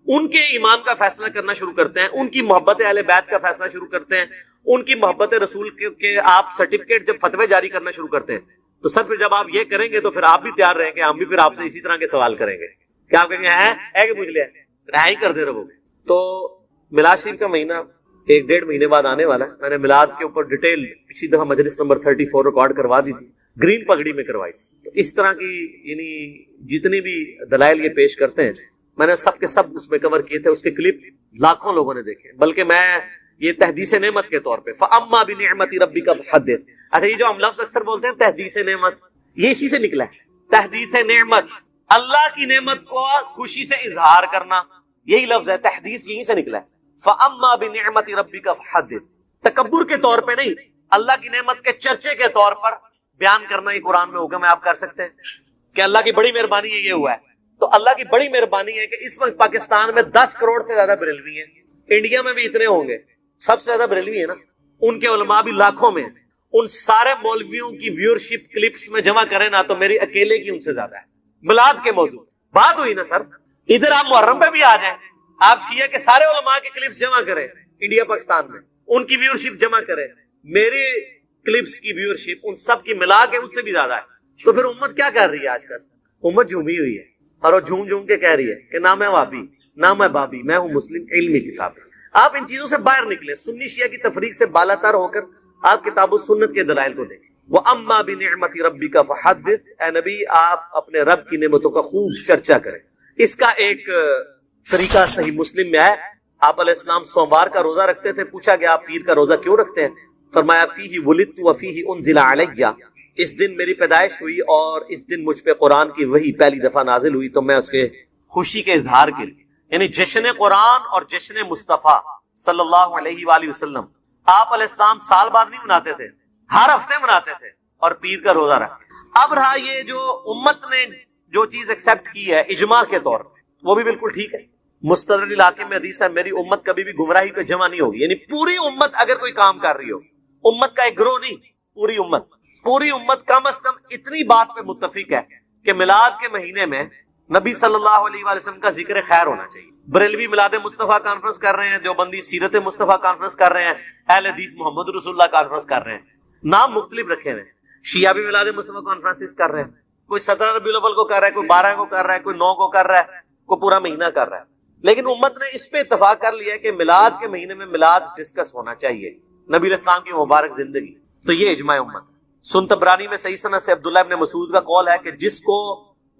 ان کے ایمان کا فیصلہ کرنا شروع کرتے ہیں, ان کی محبت اہل بیت کا فیصلہ شروع کرتے ہیں, ان کی محبت رسول کے آپ سرٹیفکیٹ جب فتوے جاری کرنا شروع کرتے ہیں, تو سر پھر جب آپ یہ کریں گے تو پھر آپ بھی تیار رہیں گے, ہم بھی پھر آپ سے اسی طرح کے سوال کریں گے کہ آپ کہیں گے ہے کہ پوچھ لیا, رہا ہی کرتے رہو گے. تو میلاد شریف کا مہینہ 1-1.5 مہینے بعد آنے والا ہے. میں نے میلاد کے اوپر ڈیٹیل پچھلی دفعہ مجلس نمبر 34 ریکارڈ کروا دی تھی, گرین پگڑی میں کروائی تھی. تو اس طرح کی یعنی جتنی بھی دلائل یہ پیش کرتے ہیں میں نے سب کے سب اس میں کور کیے تھے. اس کے کلپ لاکھوں لوگوں نے دیکھے, بلکہ میں یہ تحدیث نعمت کے طور پہ فَأَمَّا بِنِعْمَةِ رَبِّكَ فَحَدِّثْ. اچھا یہ جو ہم لفظ اکثر بولتے ہیں تحدیث نعمت, یہ اسی سے نکلا ہے. تحدیث نعمت, اللہ کی نعمت کو خوشی سے اظہار کرنا, یہی لفظ ہے. تحدیث یہیں سے نکلا ہے. فَأَمَّا بِنِعْمَةِ رَبِّكَ فَحَدِّثْ. تکبر کے طور پہ نہیں, اللہ کی نعمت کے چرچے کے طور پر بیان کرنا یہ قرآن میں حکم ہے. آپ کر سکتے ہیں کہ اللہ کی بڑی مہربانی ہے, یہ ہوا ہے. تو اللہ کی بڑی مہربانی ہے کہ اس وقت پاکستان میں 10 کروڑ سے زیادہ بریلوی ہیں. انڈیا میں بھی اتنے ہوں گے, سب سے زیادہ بریلوی ہے نا, ان کے علماء بھی لاکھوں میں ہیں. ان سارے مولویوں کی ویورشپ کلپس میں جمع کریں نا تو میری اکیلے کی ان سے زیادہ ہے. میلاد کے موضوع بات ہوئی نا سر, ادھر آپ محرم پہ بھی آ جائیں, آپ شیعہ کے سارے علماء کے کلپس جمع کریں انڈیا پاکستان میں, ان کی ویورشپ جمع کریں, میرے کلپس کی ویورشپ ان سب کی ملا کے اس سے بھی زیادہ ہے. تو پھر امت کیا کر رہی ہے آج کل؟ امت جھومی ہوئی ہے اور وہ جھوم جھوم کے کہہ رہی ہے کہ نہ میں وابی نہ میں بابی, میں ہوں مسلم علمی کتاب. آپ ان چیزوں سے باہر نکلیں, سنی شیعہ کی تفریق سے بالا تر ہو کر آپ کتاب و سنت کے دلائل کو دیکھیں. وَأَمَّا بِنِعْمَةِ رَبِّكَ فَحَدِّثْ. اے نبی آپ اپنے رب کی نعمتوں کا خوب چرچا کریں. اس کا ایک طریقہ صحیح مسلم میں ہے. آپ علیہ السلام سوموار کا روزہ رکھتے تھے, پوچھا گیا آپ پیر کا روزہ کیوں رکھتے ہیں؟ فرمایا فِيهِ وُلِدْتُ وَفِيهِ أُنزِلَ عَلَيَّ. اس دن میری پیدائش ہوئی اور اس دن مجھ پہ قرآن کی وحی پہلی دفعہ نازل ہوئی, تو میں اس کے خوشی کے اظہار کے لیے, یعنی جشن قرآن اور جشن مصطفیٰ صلی اللہ علیہ وآلہ وسلم آپ علیہ السلام سال بعد نہیں مناتے تھے, ہر ہفتے مناتے تھے اور پیر کا روزہ رکھتے. اب رہا یہ جو امت نے جو چیز ایکسپٹ کی ہے اجماع کے طور پہ, وہ بھی بالکل ٹھیک ہے. مستدرک علاقے میں حدیث ہے میری امت کبھی بھی گمراہی پہ جمع نہیں ہوگی. یعنی پوری امت اگر کوئی کام کر رہی ہو, امت کا ایک گروہ نہیں, پوری امت کم از کم اتنی بات پہ متفق ہے کہ میلاد کے مہینے میں نبی صلی اللہ علیہ وآلہ وسلم کا ذکر خیر ہونا چاہیے. بریلوی میلاد مصطفیٰ کانفرنس کر رہے ہیں, دیوبندی سیرت مصطفیٰ کانفرنس کر رہے ہیں, اہل حدیث محمد رسول اللہ کانفرنس کر رہے ہیں, نام مختلف رکھے ہوئے ہیں. شیعہ بھی میلاد مصطفیٰ کانفرنس کر رہے ہیں, کوئی 17 ربیع الاول کو کر رہا ہے, کوئی 12 کو کر رہا ہے, کوئی 9 کو کر رہا ہے, کوئی پورا مہینہ کر رہا ہے. لیکن امت نے اس پہ اتفاق کر لیا کہ میلاد کے مہینے میں میلاد ڈسکس ہونا چاہیے, نبی علیہ السلام کی مبارک زندگی. تو یہ اجماع امت ہے. سن تبرانی میں صحیح سند سے عبداللہ ابن مسعود کا قول ہے کہ جس کو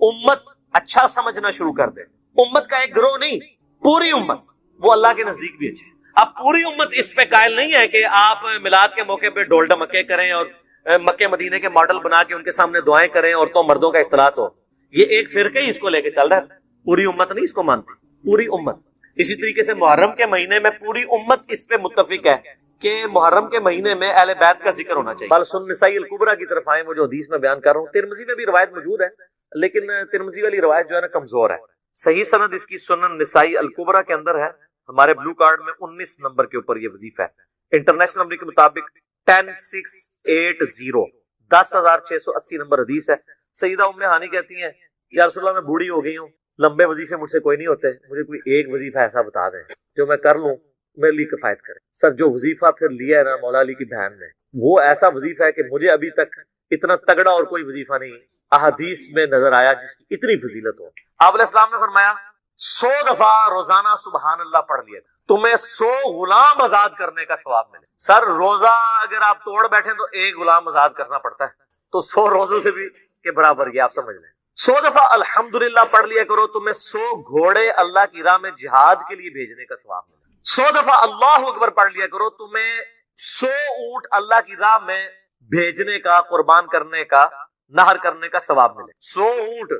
امت اچھا سمجھنا شروع کر دے, امت کا ایک گروہ نہیں, پوری امت, وہ اللہ کے نزدیک بھی اچھے. اب پوری امت اس پہ قائل نہیں ہے کہ آپ میلاد کے موقع پہ ڈول ڈمکے کریں اور مکے مدینے کے ماڈل بنا کے ان کے سامنے دعائیں کریں، عورتوں مردوں کا اختلاط ہو. یہ ایک فرقہ ہی اس کو لے کے چل رہا ہے، پوری امت نہیں اس کو مانتی، پوری امت. اسی طریقے سے محرم کے مہینے میں پوری امت اس پہ متفق ہے کہ محرم کے مہینے میں اہل بیت کا ذکر ہونا چاہیے. بل سن نسائی الکبریٰ کی طرف آئیں، وہ جو حدیث میں بیان کر رہا ہوں. ترمذی میں بھی روایت موجود ہے، لیکن ترمذی والی روایت جو ہے نا کمزور ہے. صحیح سند اس کی سنن نسائی الکبریٰ کے اندر ہے. ہمارے بلو کارڈ میں 19 نمبر کے اوپر یہ وظیفہ ہے. انٹرنیشنل نمبر کے مطابق 10680 10,680 نمبر حدیث ہے. سیدہ ام ہانی کہتی ہیں یا رسول اللہ میں بوڑھی ہو گئی ہوں، لمبے وظیفے مجھ سے کوئی نہیں ہوتے، مجھے کوئی ایک وظیفہ ایسا بتا دیں جو میں کر لوں، میرے لیے کفایت کرے. سر جو وظیفہ پھر لیا ہے نا مولا علی کی بہن نے، وہ ایسا وظیفہ ہے کہ مجھے ابھی تک اتنا تگڑا اور کوئی وظیفہ نہیں احادیث میں نظر آیا جس کی اتنی فضیلت ہو. آپ علیہ السلام نے فرمایا 100 دفعہ روزانہ سبحان اللہ پڑھ لیا تمہیں 100 غلام آزاد کرنے کا ثواب ملے. سر روزہ اگر آپ توڑ بیٹھیں تو ایک غلام آزاد کرنا پڑتا ہے، تو 100 روزوں سے بھی کے برابر یہ آپ سمجھ لیں. 100 دفعہ الحمدللہ پڑھ لیا کرو، تمہیں 100 گھوڑے اللہ کی راہ میں جہاد کے لیے بھیجنے کا ثواب ملے. 100 دفعہ اللہ اکبر پڑھ لیا کرو، تمہیں 100 اونٹ اللہ کی راہ میں بھیجنے کا، قربان کرنے کا، نہر کرنے کا ثواب ملے. 100 اونٹ،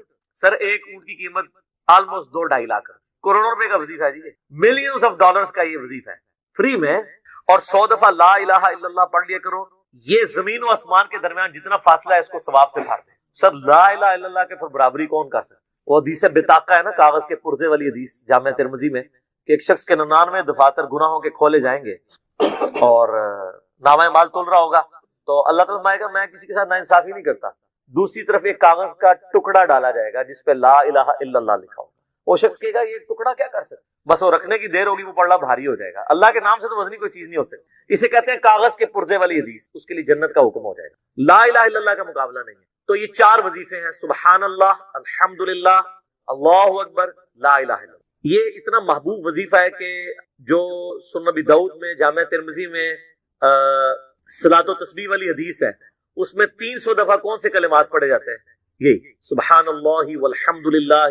سر ایک اونٹ کی قیمت آلموسٹ 2-2.5 لاکھ، کروڑوں روپے کا وظیفہ ہے جی، ملینز آف ڈالرز کا یہ وظیفہ ہے فری میں. اور 100 دفعہ لا الہ الا اللہ پڑھ لیا کرو، یہ زمین و آسمان کے درمیان جتنا فاصلہ ہے اس کو ثواب سے بھر دیں. سر لا الہ الا اللہ کے پھر برابری کون کر سکتا؟ وہ حدیث بطاقہ ہے نا، کاغذ کے پرزے والی حدیث جامع ترمذی میں، کہ ایک شخص کے 99 دفاتر گناہوں کے کھولے جائیں گے اور نامہ مال تول رہا ہوگا، تو اللہ تعالیٰ فرمائے گا میں کسی کے ساتھ ناانصافی نہیں کرتا. دوسری طرف ایک کاغذ کا ٹکڑا ڈالا جائے گا جس پہ لا الہ الا اللہ لکھا ہوگا. وہ شخص کہے گا یہ ٹکڑا کیا کر سکتا، بس وہ رکھنے کی دیر ہوگی، وہ پڑھنا بھاری ہو جائے گا. اللہ کے نام سے تو وزنی کوئی چیز نہیں ہو سکتی. اسے کہتے ہیں کاغذ کے پرزے والی حدیث، اس کے لیے جنت کا حکم ہو جائے گا. لا الہ الا اللہ کا مقابلہ نہیں ہے. تو یہ 4 وظیفے ہیں، سبحان اللہ، الحمدللہ، اللہ اکبر، لا الہ الا اللہ. یہ اتنا محبوب وظیفہ ہے کہ جو سنن ابی داؤد میں، جامع ترمذی میں صلاۃ و تسبیح والی حدیث ہے، اس میں 300 دفعہ کون سے کلمات پڑھے جاتے ہیں؟ یہی سبحان اللہ والحمدللہ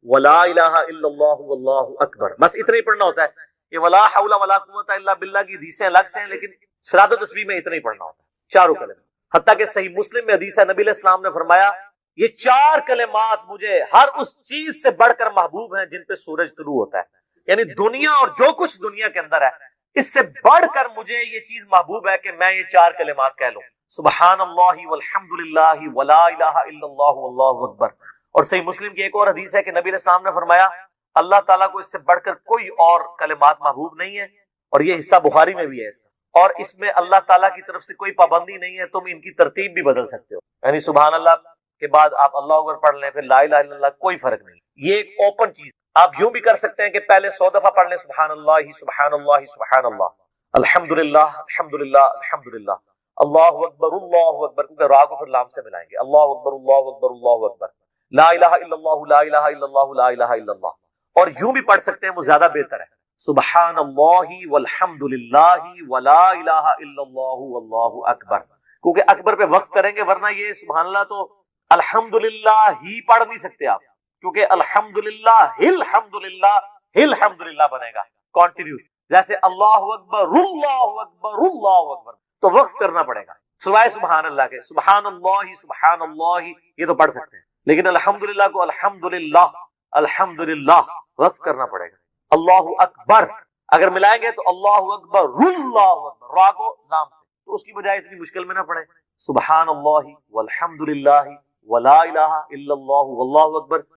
ولا الہ الا اللہ واللہ اکبر. بس اتنا ہی پڑھنا ہوتا ہے. یہ ولا حول ولا قوت الا باللہ کی حدیثیں الگ سے ہیں، لیکن صلاۃ و تسبیح میں اتنا ہی پڑھنا ہوتا ہے، چاروں کلمات. حتیٰ کہ صحیح مسلم میں حدیث ہے، نبی علیہ السلام نے فرمایا یہ 4 کلمات مجھے ہر اس چیز سے بڑھ کر محبوب ہیں جن پہ سورج طلوع ہوتا ہے. یعنی دنیا اور جو کچھ دنیا کے اندر ہے اس سے بڑھ کر مجھے یہ چیز محبوب ہے کہ میں یہ 4 کلمات کہہ لوں، سبحان اللہ والحمدللہ ولا الہ الا اللہ واللہ اکبر. اور صحیح مسلم کی ایک اور حدیث ہے کہ نبی علیہ السلام نے فرمایا اللہ تعالیٰ کو اس سے بڑھ کر کوئی اور کلمات محبوب نہیں ہے، اور یہ حصہ بخاری میں بھی ہے اس کا. اور اس میں اللہ تعالیٰ کی طرف سے کوئی پابندی نہیں ہے، تم ان کی ترتیب بھی بدل سکتے ہو. یعنی سبحان اللہ کے بعد آپ اللہ اکبر پڑھ لیں، پھر لا الہ الا اللہ، کوئی فرق نہیں. یہ ایک اوپن چیز. آپ یوں بھی کر سکتے ہیں کہ پہلے 100 دفعہ پڑھ لیں سبحان اللہ سبحان اللہ سبحان اللہ، الحمدللہ الحمدللہ الحمدللہ، اللہ اکبر اللہ اکبر، کیونکہ را کو پھر لام سے ملائیں گے، اللہ اکبر اللہ اکبر اللہ اکبر، لا الہ الا اللہ لا الہ الا اللہ لا الہ الا اللہ. اور یوں بھی پڑھ سکتے ہیں، وہ زیادہ بہتر ہے، سبحان اللہ والحمدللہ ولا الہ الا اللہ واللہ اکبر. کیونکہ اکبر پہ وقت کریں گے، ورنہ یہ سبحان اللہ تو الحمدللہ ہی پڑھ نہیں سکتے آپ، کیونکہ الحمدللہ الحمدللہ الحمدللہ بنے گا کنٹینیوس. جیسے اللہ اکبر اللہ اکبر اللہ اکبر، تو وقت کرنا پڑے گا سوائے سبحان اللہ کے. سبحان اللہ یہ تو پڑھ سکتے ہیں، لیکن الحمدللہ کو الحمدللہ الحمدللہ وقت کرنا پڑے گا. اللہ اکبر اگر ملائیں گے تو اللہ اکبر اللہ اکبر، را کو نام سے، تو اس کی بجائے اتنی مشکل میں نہ پڑے. سبحان اللہ والحمدللہ ولا الہ الا اللہ واللہ اکبر،